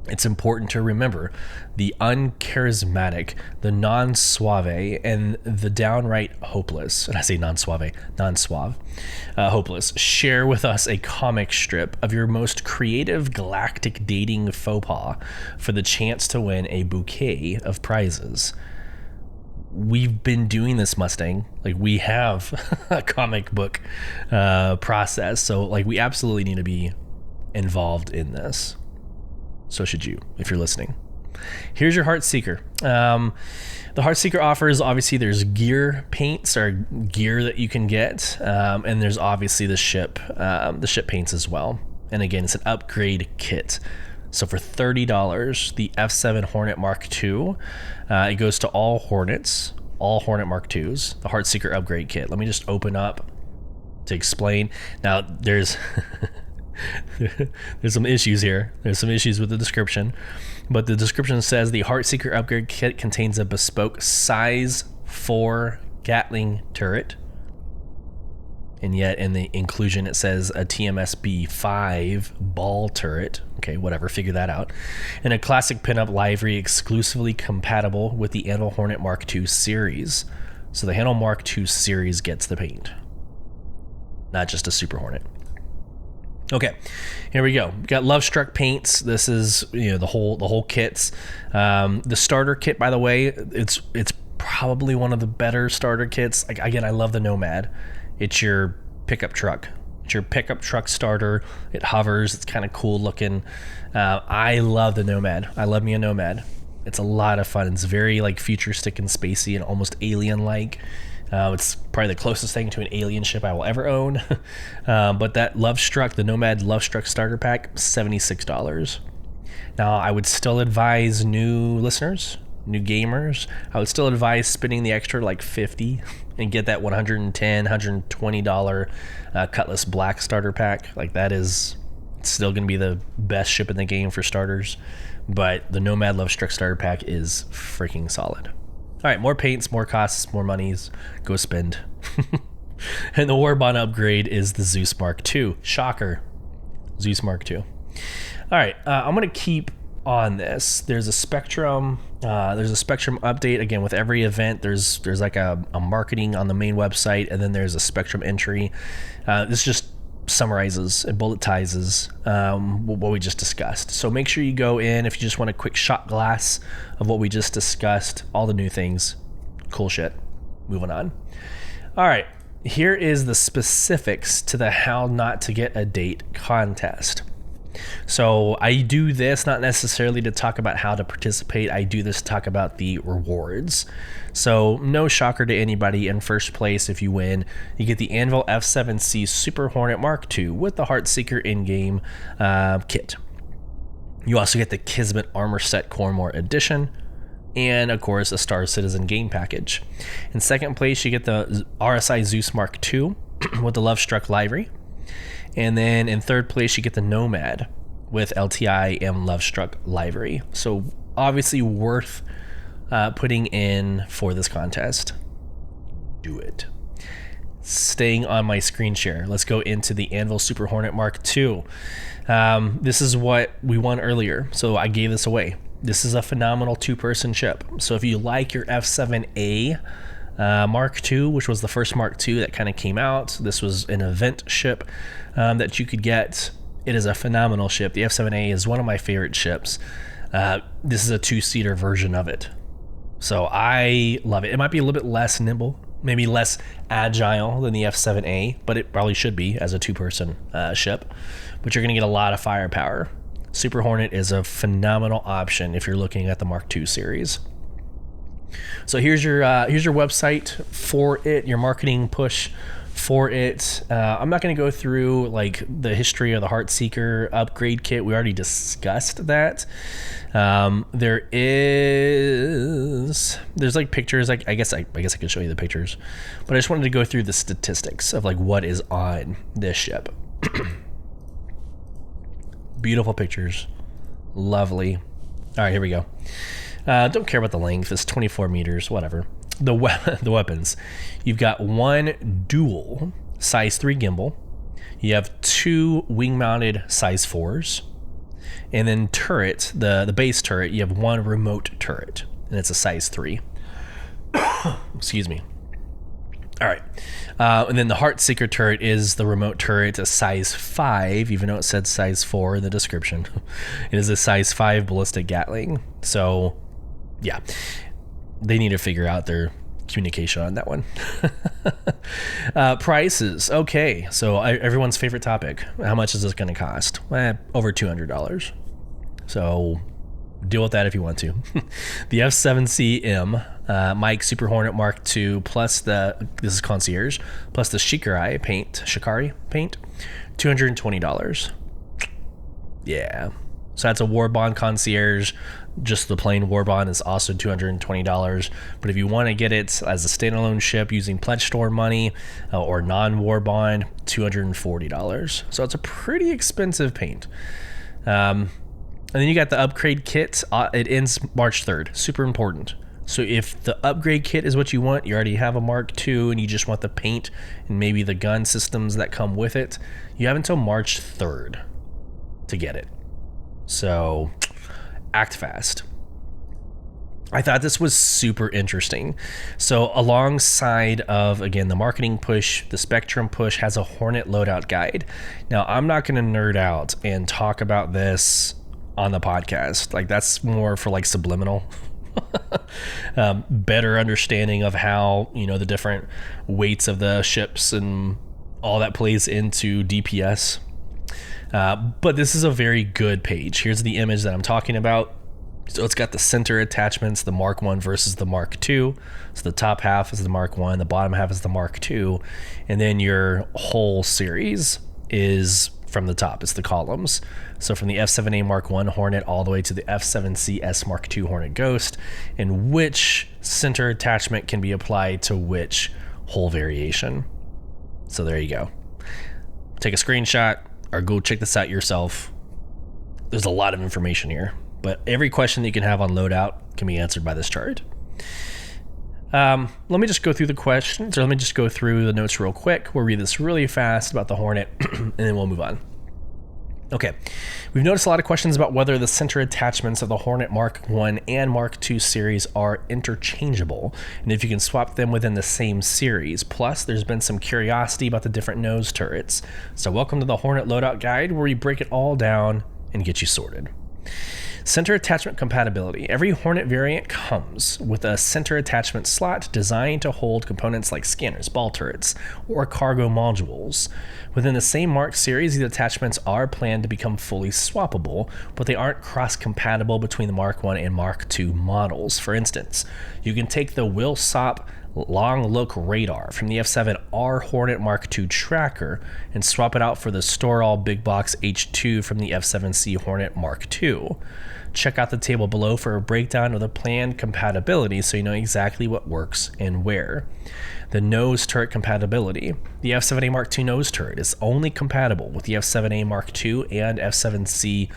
It's important to remember the uncharismatic, the non-suave, and the downright hopeless. And I say non-suave, non-suave, hopeless. Share with us a comic strip of your most creative galactic dating faux pas for the chance to win a bouquet of prizes. We've been doing this, Mustang. Like, we have a comic book process. So, like, we absolutely need to be involved in this. So should you, if you're listening. Here's your Heartseeker. The Heartseeker offers, obviously, there's gear paints or gear that you can get, and there's obviously the ship paints as well. And again, it's an upgrade kit. So for $30, the F7 Hornet Mark II, it goes to all Hornets, all Hornet Mark IIs, the Heartseeker upgrade kit. Let me just open up to explain. Now, there's some issues here. There's some issues with the description, but the description says the Heartseeker upgrade kit contains a bespoke size 4 Gatling turret, and yet in the inclusion it says a TMSB 5 ball turret. Okay, whatever, figure that out. And a classic pinup livery exclusively compatible with the Anvil Hornet Mark II series. So the Anvil Mark II series gets the paint, not just a Super Hornet. Okay, here we go. We got Love Struck paints. This is, you know, the whole kits. The starter kit, by the way, it's probably one of the better starter kits. Like, again, I love the Nomad. It's your pickup truck. It's your pickup truck starter. It hovers. It's kind of cool looking. I love the Nomad. I love me a Nomad. It's a lot of fun. It's very like futuristic and spacey and almost alien-like. It's probably the closest thing to an alien ship I will ever own. But that the Nomad Love Struck starter pack, $76. Now, I would still advise new listeners, new gamers, I would still advise spending the extra like $50 and get that $110, $120 Cutlass Black starter pack. Like, that is still going to be the best ship in the game for starters. But the Nomad Love Struck starter pack is freaking solid. All right, more paints, more costs, more monies. Go spend. And the Warbond upgrade is the Zeus Mark II. Shocker. Zeus Mark II. All right, I'm going to keep on this. There's a Spectrum update. Again, with every event, there's like a marketing on the main website, and then there's a Spectrum entry. This just summarizes and bulletizes what we just discussed. So make sure you go in if you just want a quick shot glass of what we just discussed, all the new things, cool shit. Moving on. All right, here is the specifics to the How Not to Get a Date contest. So I do this not necessarily to talk about how to participate. I do this to talk about the rewards. So no shocker to anybody, in first place, if you win, you get the Anvil F7C Super Hornet Mark II with the Heartseeker in-game kit. You also get the Kismet Armor Set Coramor Edition, and of course a Star Citizen game package. In second place, you get the RSI Zeus Mark II with the Love Struck livery. And then in third place, you get the Nomad with LTI and Love Struck livery. So obviously worth putting in for this contest. Do it. Staying on my screen share, let's go into the Anvil Super Hornet Mark II. This is what we won earlier, so I gave this away. This is a phenomenal two-person ship. So if you like your F7A Mark II, which was the first Mark II that kind of came out, this was an event ship that you could get. It is a phenomenal ship. The F7A is one of my favorite ships. This is a two-seater version of it, so I love it. It might be a little bit less nimble Maybe less agile than the F-7A, but it probably should be as a two-person ship. But you're going to get a lot of firepower. Super Hornet is a phenomenal option if you're looking at the Mark II series. So here's your website for it, your marketing push for it. I'm not going to go through like the history of the Heartseeker upgrade kit. We already discussed that. There's like pictures. I guess I could show you the pictures, but I just wanted to go through the statistics of like what is on this ship. Beautiful pictures, lovely. All right, here we go. Don't care about the length. It's 24 meters, whatever. The weapons. You've got one dual size 3 gimbal. You have 2 wing-mounted size 4s. And then turret, the base turret, you have 1 remote turret. And it's a size 3. Excuse me. All right. And then the Heartseeker turret is the remote turret, a size 5, even though it said size 4 in the description. It is a size 5 ballistic Gatling. So, yeah. They need to figure out their communication on that one. Prices. Okay, so everyone's favorite topic. How much is this going to cost? Over $200. So deal with that if you want to. The F7CM Mike Super Hornet Mark II plus this is concierge, plus the Shikari paint, $220. Yeah. So that's a Warbond concierge. Just the plain Warbond is also $220. But if you want to get it as a standalone ship using Pledge Store money or non-Warbond, $240. So it's a pretty expensive paint. And then you got the upgrade kit. It ends March 3rd. Super important. So if the upgrade kit is what you want, you already have a Mark II and you just want the paint and maybe the gun systems that come with it, you have until March 3rd to get it. So act fast. I thought this was super interesting. So alongside of, again, the marketing push, the Spectrum push has a Hornet loadout guide. Now, I'm not going to nerd out and talk about this on the podcast. Like, that's more for like subliminal. Better understanding of how, the different weights of the ships and all that plays into DPS. But this is a very good page. Here's the image that I'm talking about. So it's got the center attachments, the Mark I versus the Mark II. So the top half is the Mark I, the bottom half is the Mark II. And then your whole series is from the top. It's the columns. So from the F7A Mark I Hornet all the way to the F7CS Mark II Hornet Ghost, and which center attachment can be applied to which whole variation. So there you go. Take a screenshot or go check this out yourself. There's a lot of information here, but every question that you can have on loadout can be answered by this chart. Let me just go through the questions, or let me just go through the notes real quick. We'll read this really fast about the Hornet, and then we'll move on. Okay, we've noticed a lot of questions about whether the center attachments of the Hornet Mark I and Mark II series are interchangeable, and if you can swap them within the same series. Plus, there's been some curiosity about the different nose turrets. So welcome to the Hornet Loadout Guide, where we break it all down and get you sorted. Center attachment compatibility. Every Hornet variant comes with a center attachment slot designed to hold components like scanners, ball turrets, or cargo modules. Within the same Mark series, these attachments are planned to become fully swappable, but they aren't cross-compatible between the Mark I and Mark II models. For instance, you can take the Wilsop Long Look radar from the F7R Hornet Mark II tracker and swap it out for the Store All Big Box H2 from the F7C Hornet Mark II. Check out the table below for a breakdown of the planned compatibility so you know exactly what works and where. The nose turret compatibility. The F7A Mark II nose turret is only compatible with the F7A Mark II and F7C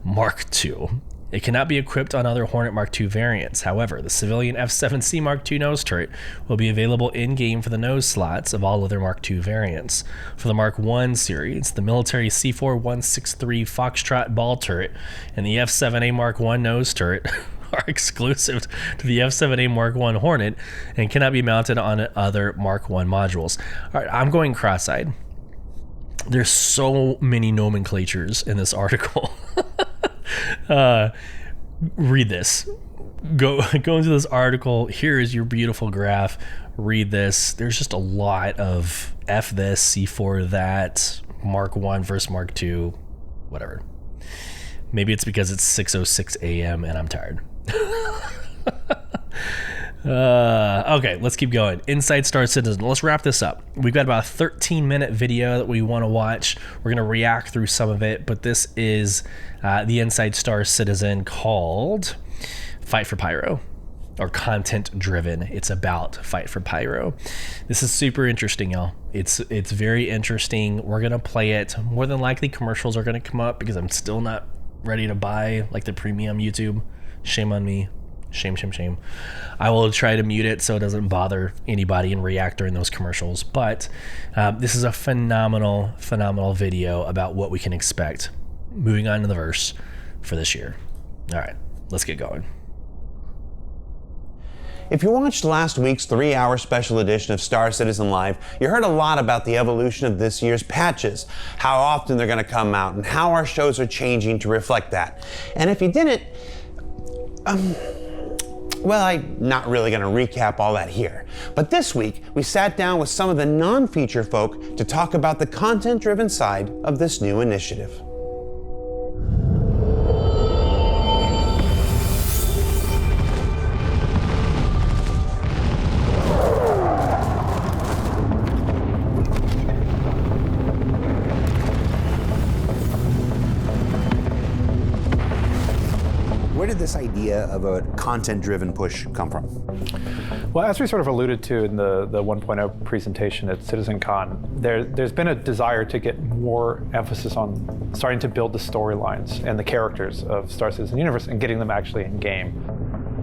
Mark II. It cannot be equipped on other Hornet Mark II variants. However, the civilian F7C Mark II nose turret will be available in-game for the nose slots of all other Mark II variants. For the Mark I series, the military C4163 Foxtrot ball turret and the F7A Mark I nose turret are exclusive to the F7A Mark I Hornet and cannot be mounted on other Mark I modules. All right, I'm going cross-eyed. There's so many nomenclatures in this article. read this. Go into this article. Here is your beautiful graph. Read this. There's just a lot of F this, C4 that, Mark 1 versus Mark 2, whatever. Maybe it's because it's 6:06 a.m. and I'm tired. Okay, let's keep going. Inside Star Citizen. Let's wrap this up. We've got about a 13-minute video that we want to watch. We're going to react through some of it, but this is the Inside Star Citizen called Fight for Pyro, or Content Driven. It's about Fight for Pyro. This is super interesting, y'all. It's very interesting. We're going to play it. More than likely, commercials are going to come up because I'm still not ready to buy like the premium YouTube. Shame on me. Shame. I will try to mute it so it doesn't bother anybody and react during those commercials. But this is a phenomenal video about what we can expect moving on to the verse for this year. All right, let's get going.
If you watched last week's 3-hour special edition of Star Citizen Live, you heard a lot about the evolution of this year's patches, how often they're going to come out, and how our shows are changing to reflect that. And if you didn't, well, I'm not really going to recap all that here. But this week, we sat down with some of the non-feature folk to talk about the content-driven side of this new initiative. Where did this idea of a content-driven push come from?
Well, as we sort of alluded to in the 1.0 presentation at CitizenCon, there's been a desire to get more emphasis on starting to build the storylines and the characters of Star Citizen Universe and getting them actually in game.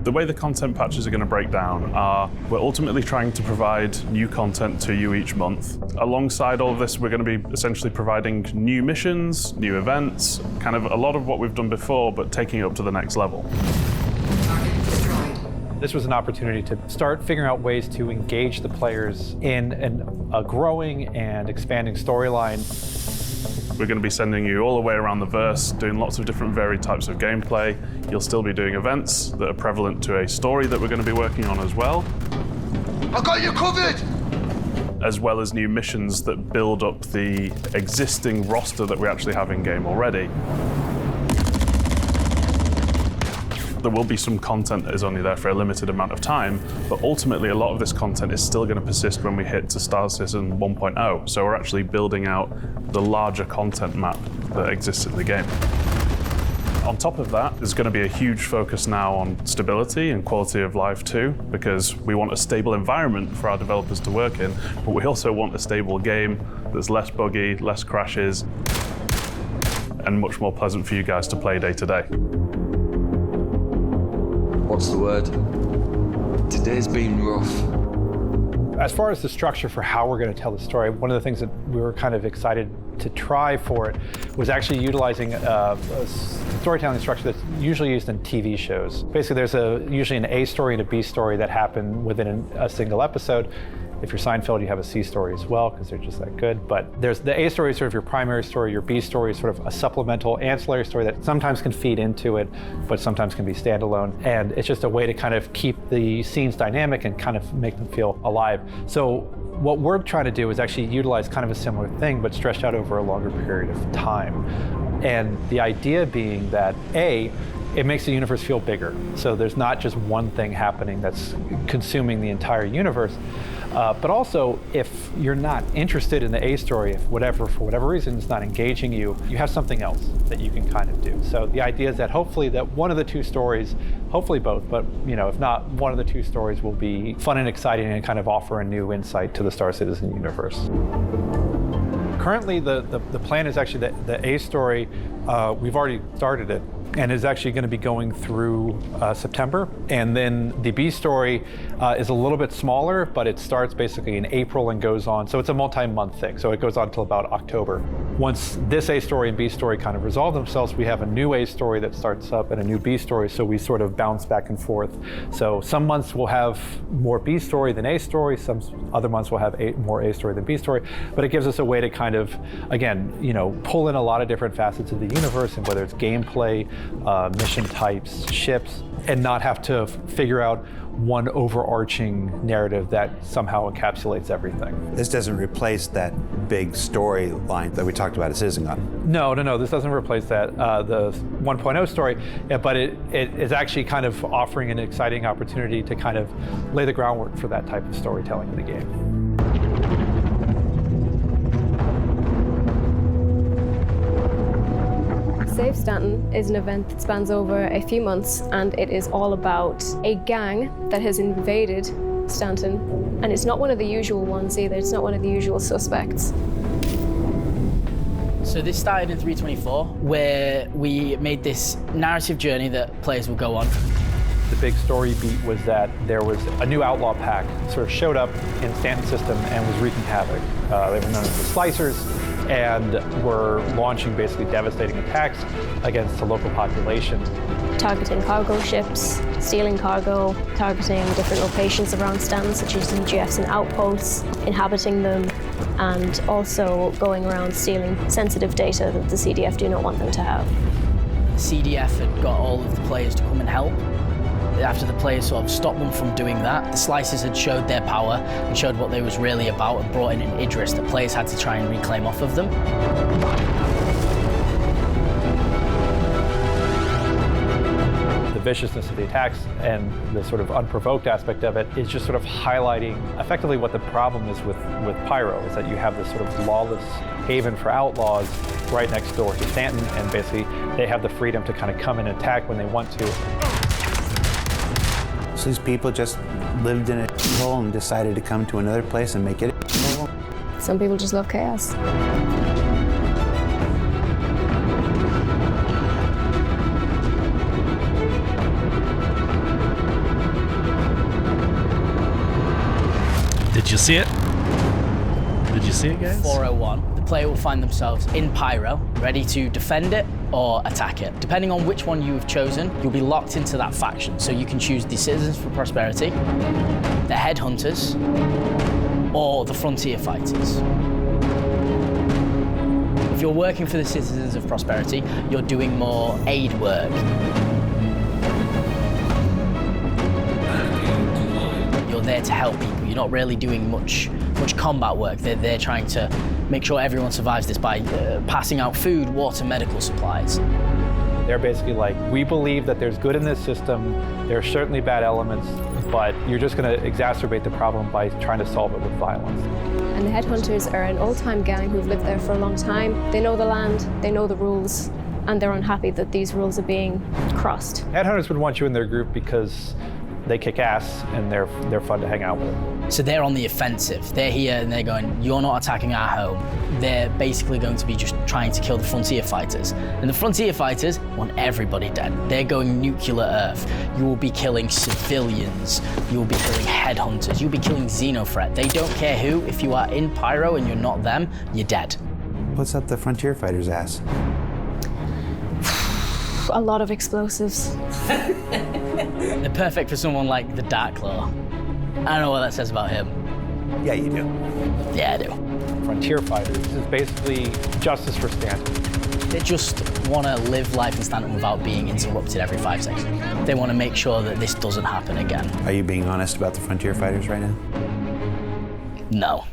The way the content patches are going to break down are we're ultimately trying to provide new content to you each month. Alongside all of this, we're going to be essentially providing new missions, new events, kind of a lot of what we've done before, but taking it up to the next level.
This was an opportunity to start figuring out ways to engage the players in a growing and expanding storyline.
We're going to be sending you all the way around the verse, doing lots of different varied types of gameplay. You'll still be doing events that are prevalent to a story that we're going to be working on as well.
I got you covered!
As well as new missions that build up the existing roster that we actually have in game already. There will be some content that is only there for a limited amount of time, but ultimately a lot of this content is still going to persist when we hit to Star Citizen 1.0. So we're actually building out the larger content map that exists in the game. On top of that, there's going to be a huge focus now on stability and quality of life too, because we want a stable environment for our developers to work in, but we also want a stable game that's less buggy, less crashes, and much more pleasant for you guys to play day to day.
What's the word? Today's been rough.
As far as the structure for how we're going to tell the story, one of the things that we were kind of excited to try for it was actually utilizing a storytelling structure that's usually used in TV shows. Basically, there's usually an A story and a B story that happen within a single episode. If you're Seinfeld, you have a C story as well, because they're just that good. But there's the A story is sort of your primary story, your B story is sort of a supplemental ancillary story that sometimes can feed into it, but sometimes can be standalone. And it's just a way to kind of keep the scenes dynamic and kind of make them feel alive. So what we're trying to do is actually utilize kind of a similar thing, but stretched out over a longer period of time. And the idea being that A, it makes the universe feel bigger. So there's not just one thing happening that's consuming the entire universe. But also, if you're not interested in the A story, if for whatever reason it's not engaging you, you have something else that you can kind of do. So the idea is that hopefully that one of the two stories, hopefully both, but if not, one of the two stories will be fun and exciting and kind of offer a new insight to the Star Citizen universe. Currently, the plan is actually that the A story, we've already started it, and is actually going to be going through September. And then the B story is a little bit smaller, but it starts basically in April and goes on. So it's a multi-month thing. So it goes on until about October. Once this A story and B story kind of resolve themselves, we have a new A story that starts up and a new B story. So we sort of bounce back and forth. So some months we'll have more B story than A story. Some other months we'll have more A story than B story. But it gives us a way to kind of, again, pull in a lot of different facets of the universe, and whether it's gameplay, mission types, ships, and not have to figure out one overarching narrative that somehow encapsulates everything.
This doesn't replace that big storyline that we talked about at CitizenCon.
No, this doesn't replace that, the 1.0 story, but it is actually kind of offering an exciting opportunity to kind of lay the groundwork for that type of storytelling in the game.
Save Stanton is an event that spans over a few months, and it is all about a gang that has invaded Stanton. And it's not one of the usual ones either, it's not one of the usual suspects.
So this started in 324, where we made this narrative journey that players will go on.
The big story beat was that there was a new outlaw pack sort of showed up in Stanton's system and was wreaking havoc. They were known as the Slicers, and were launching basically devastating attacks against the local population.
Targeting cargo ships, stealing cargo, targeting different locations around Stanton, such as UGFs and outposts, inhabiting them, and also going around stealing sensitive data that the CDF do not want them to have.
The CDF had got all of the players to come and help. After the players sort of stopped them from doing that, the Slicers had showed their power and showed what they was really about and brought in an Idris that players had to try and reclaim off of them.
The viciousness of the attacks and the sort of unprovoked aspect of it is just sort of highlighting effectively what the problem is with Pyro, is that you have this sort of lawless haven for outlaws right next door to Stanton, and basically they have the freedom to kind of come and attack when they want to.
So these people just lived in a hole and decided to come to another place and make it a hole?
Some people just love chaos.
Did you see it? Did you see it, guys?
401. The player will find themselves in Pyro, ready to defend it or attack it. Depending on which one you've chosen, you'll be locked into that faction. So you can choose the Citizens for Prosperity, the Headhunters, or the Frontier Fighters. If you're working for the Citizens of Prosperity, you're doing more aid work. You're there to help people. You're not really doing much combat work. They're trying to make sure everyone survives this by passing out food, water, medical supplies.
They're basically like, we believe that there's good in this system, there are certainly bad elements, but you're just going to exacerbate the problem by trying to solve it with violence.
And the Headhunters are an old-time gang who've lived there for a long time. They know the land, they know the rules, and they're unhappy that these rules are being crossed.
Headhunters would want you in their group because they kick ass and they're fun to hang out with.
So they're on the offensive. They're here and they're going, you're not attacking our home. They're basically going to be just trying to kill the Frontier Fighters. And the Frontier Fighters want everybody dead. They're going nuclear Earth. You will be killing civilians. You will be killing Headhunters. You'll be killing Xenothreat. They don't care who. If you are in Pyro and you're not them, you're dead.
What's up the Frontier Fighters' ass?
A lot of explosives.
They're perfect for someone like the Darklaw. I don't know what that says about him.
Yeah, you do.
Yeah, I do.
Frontier Fighters is basically justice for Stanton.
They just want to live life in Stanton without being interrupted every 5 seconds. They want to make sure that this doesn't happen again.
Are you being honest about the Frontier Fighters right now?
No.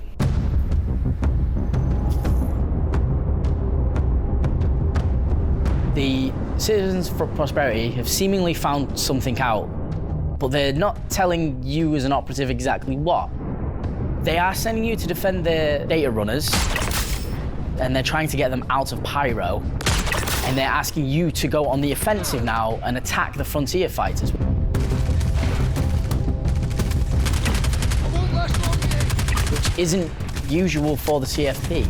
The Citizens for Prosperity have seemingly found something out, but they're not telling you as an operative exactly what. They are sending you to defend their data runners, and they're trying to get them out of Pyro, and they're asking you to go on the offensive now and attack the Frontier Fighters. Which isn't usual for the CFP.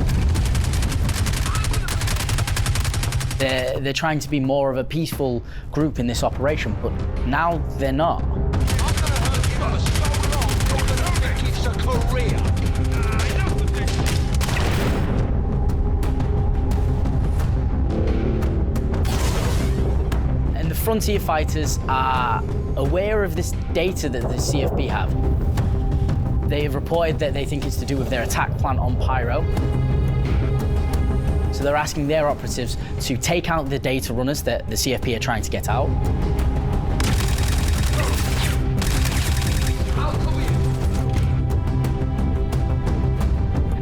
They're trying to be more of a peaceful group in this operation, but now they're not. And the Frontier Fighters are aware of this data that the CFP have. They have reported that they think it's to do with their attack plan on Pyro. So they're asking their operatives to take out the data runners that the CFP are trying to get out.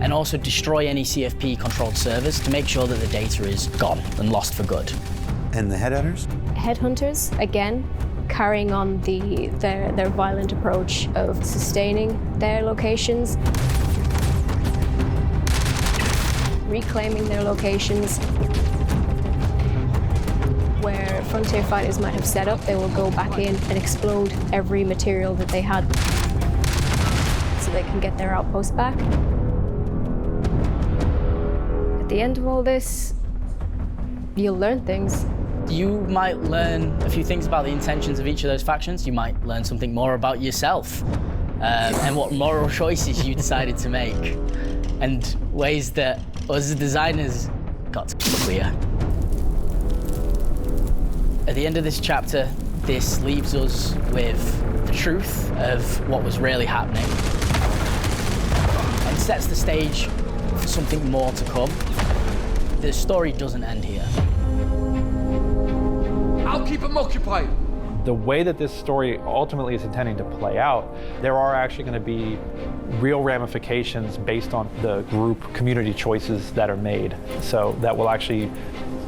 And also destroy any CFP-controlled servers to make sure that the data is gone and lost for good.
And the headhunters?
Headhunters, again, carrying on their violent approach of sustaining their locations, reclaiming their locations. Where frontier fighters might have set up, they will go back in and explode every material that they had so they can get their outpost back. At the end of all this, you'll learn things.
You might learn a few things about the intentions of each of those factions. You might learn something more about yourself and what moral choices you decided to make and ways that us as designers got to clear. At the end of this chapter, this leaves us with the truth of what was really happening and sets the stage for something more to come. The story doesn't end here.
I'll keep them occupied.
The way that this story ultimately is intending to play out, there are actually going to be real ramifications based on the group community choices that are made. So that will actually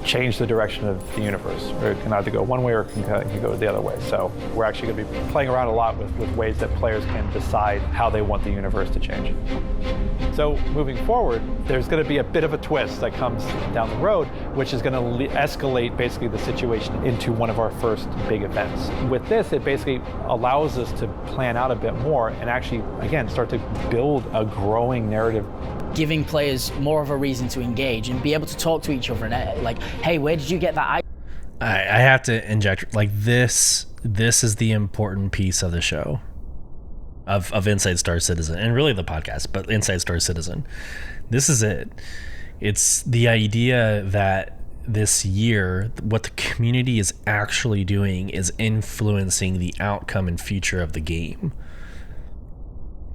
change the direction of the universe. Or it can either go one way or it can go the other way. So we're actually going to be playing around a lot with ways that players can decide how they want the universe to change. So moving forward, there's going to be a bit of a twist that comes down the road, which is going to escalate basically the situation into one of our first big events. With this, it basically allows us to plan out a bit more and actually, again, start to build a growing narrative.
Giving players more of a reason to engage and be able to talk to each other and like, hey, where did you get that?
I have to inject, like, this is the important piece of the show, of Inside Star Citizen, and really the podcast, but Inside Star Citizen. This is it. It's the idea that this year, what the community is actually doing is influencing the outcome and future of the game.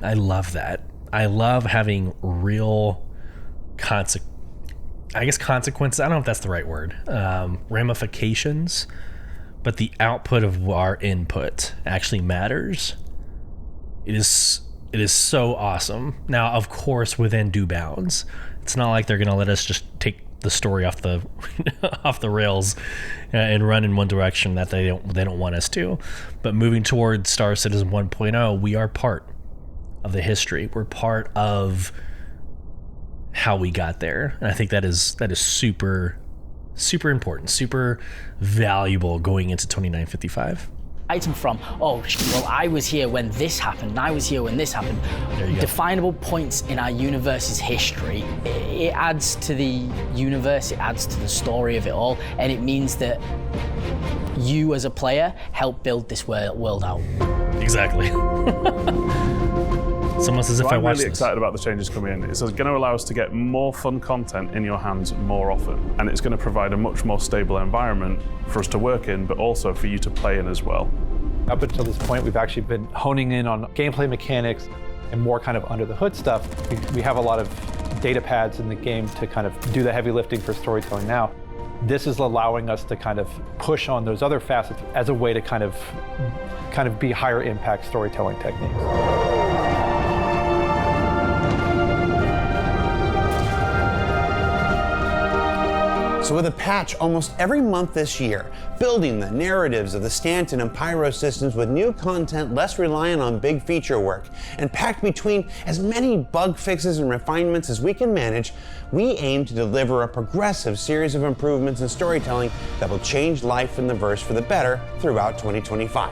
I love that. I love having real consequences. I don't know if that's the right word. Ramifications, but the output of our input actually matters. It is so awesome. Now, of course, within due bounds. It's not like they're going to let us just take the story off the off the rails and run in one direction that they don't want us to. But moving towards Star Citizen 1.0, we are part of the history. We're part of how we got there, and I think that is super important, super valuable going into 2955.
Item from, well, I was here when this happened, and I was here when this happened. Definable points in our universe's history. It adds to the universe, it adds to the story of it all, and it means that you as a player help build this world out.
Exactly. It's almost as if I watched
I'm really excited about the changes coming in. It's going to allow us to get more fun content in your hands more often, and it's going to provide a much more stable environment for us to work in, but also for you to play in as well.
Up until this point, we've actually been honing in on gameplay mechanics and more kind of under the hood stuff. We have a lot of data pads in the game to kind of do the heavy lifting for storytelling now. This is allowing us to kind of push on those other facets as a way to kind of be higher impact storytelling techniques.
So with a patch almost every month this year, building the narratives of the Stanton and Pyro systems with new content less reliant on big feature work, and packed between as many bug fixes and refinements as we can manage, we aim to deliver a progressive series of improvements in storytelling that will change life in the verse for the better throughout 2025.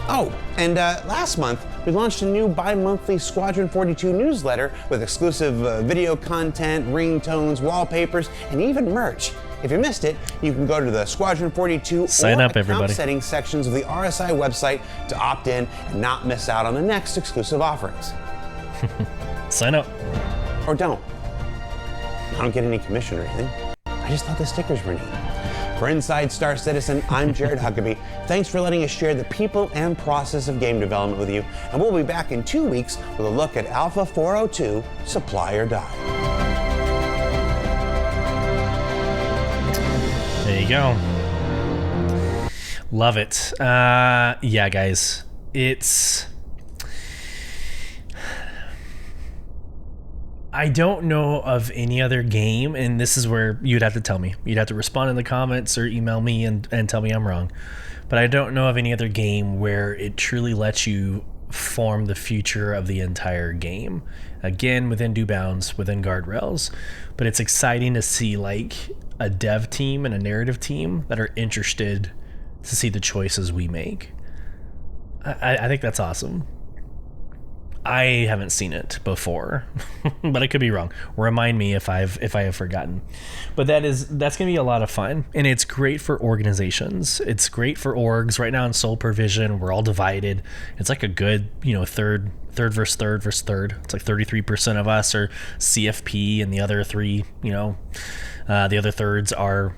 Oh, and last month, we launched a new bi-monthly Squadron 42 newsletter with exclusive video content, ringtones, wallpapers, and even merch. If you missed it, you can go to the Squadron 42
Sign up,
account
everybody.
settings sections of the RSI website to opt in and not miss out on the next exclusive offerings.
Sign up.
Or don't. I don't get any commission or anything. I just thought the stickers were neat. For Inside Star Citizen, I'm Jared Huckabee. Thanks for letting us share the people and process of game development with you, and we'll be back in 2 weeks with a look at Alpha 402, Supply or Die.
go. Love it. Yeah, guys. I don't know of any other game, and this is where you'd have to tell me. You'd have to respond in the comments or email me and tell me I'm wrong. But I don't know of any other game where it truly lets you form the future of the entire game. Again, within due bounds, within guardrails. But it's exciting to see like a dev team and a narrative team that are interested to see the choices we make. I think that's awesome. I haven't seen it before, but I could be wrong. Remind me if I have forgotten. But that's gonna be a lot of fun, and it's great for organizations. It's great for orgs. Right now in Soul Provision, we're all divided. It's like a good, third versus third. It's like 33% of us are CFP, and the other three, the other thirds are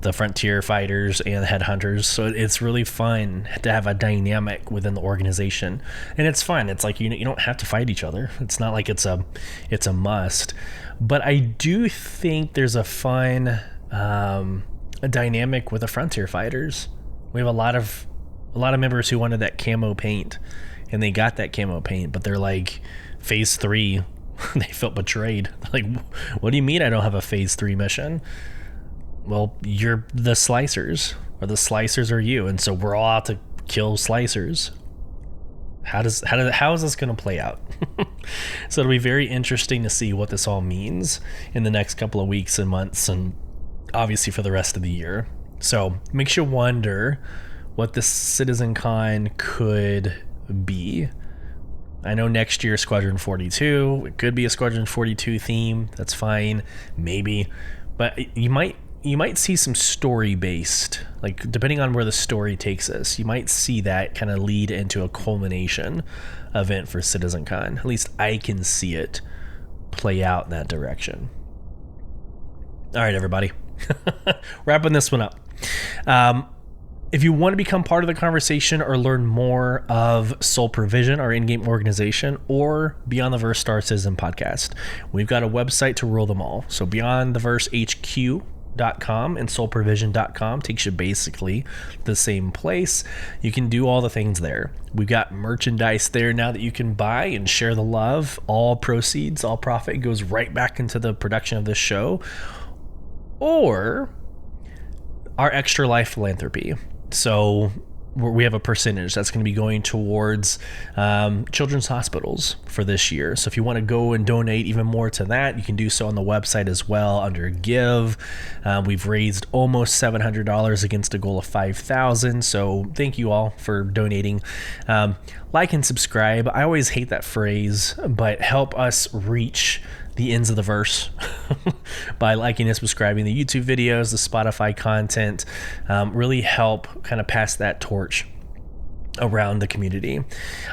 the frontier fighters and the headhunters. So it's really fun to have a dynamic within the organization, and it's fun. It's like you don't have to fight each other. It's not like it's a must. But I do think there's a fun a dynamic with the frontier fighters. We have a lot of members who wanted that camo paint, and they got that camo paint, but they're like phase 3. They felt betrayed. Like, what do you mean I don't have a phase 3 mission? Well, you're the slicers, or the slicers are you, and so we're all out to kill slicers. How is this going to play out? So it'll be very interesting to see what this all means in the next couple of weeks and months, and obviously for the rest of the year. So makes you wonder what this CitizenCon could be. I know next year Squadron 42, it could be a Squadron 42 theme. That's fine, maybe, but you might see some story-based, like depending on where the story takes us, you might see that kind of lead into a culmination event for CitizenCon. At least I can see it play out in that direction. All right, everybody. Wrapping this one up. If you want to become part of the conversation or learn more of Soul Provision, our in-game organization, or Beyond the Verse Star Citizen podcast, we've got a website to rule them all. So BeyondTheVerseHQ.com and soulprovision.com takes you basically the same place. You can do all the things there. We've got merchandise there now that you can buy and share the love. All proceeds, all profit goes right back into the production of this show, or our Extra Life philanthropy. So we have a percentage that's going to be going towards children's hospitals for this year. So if you want to go and donate even more to that, you can do so on the website as well under Give. We've raised almost $700 against a goal of $5,000. So thank you all for donating. Like and subscribe. I always hate that phrase, but help us reach the ends of the verse by liking and subscribing the YouTube videos, the Spotify content. Really help kind of pass that torch around the community.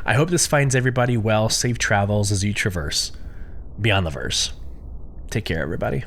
I hope this finds everybody well. Safe travels as you traverse beyond the verse. Take care, everybody.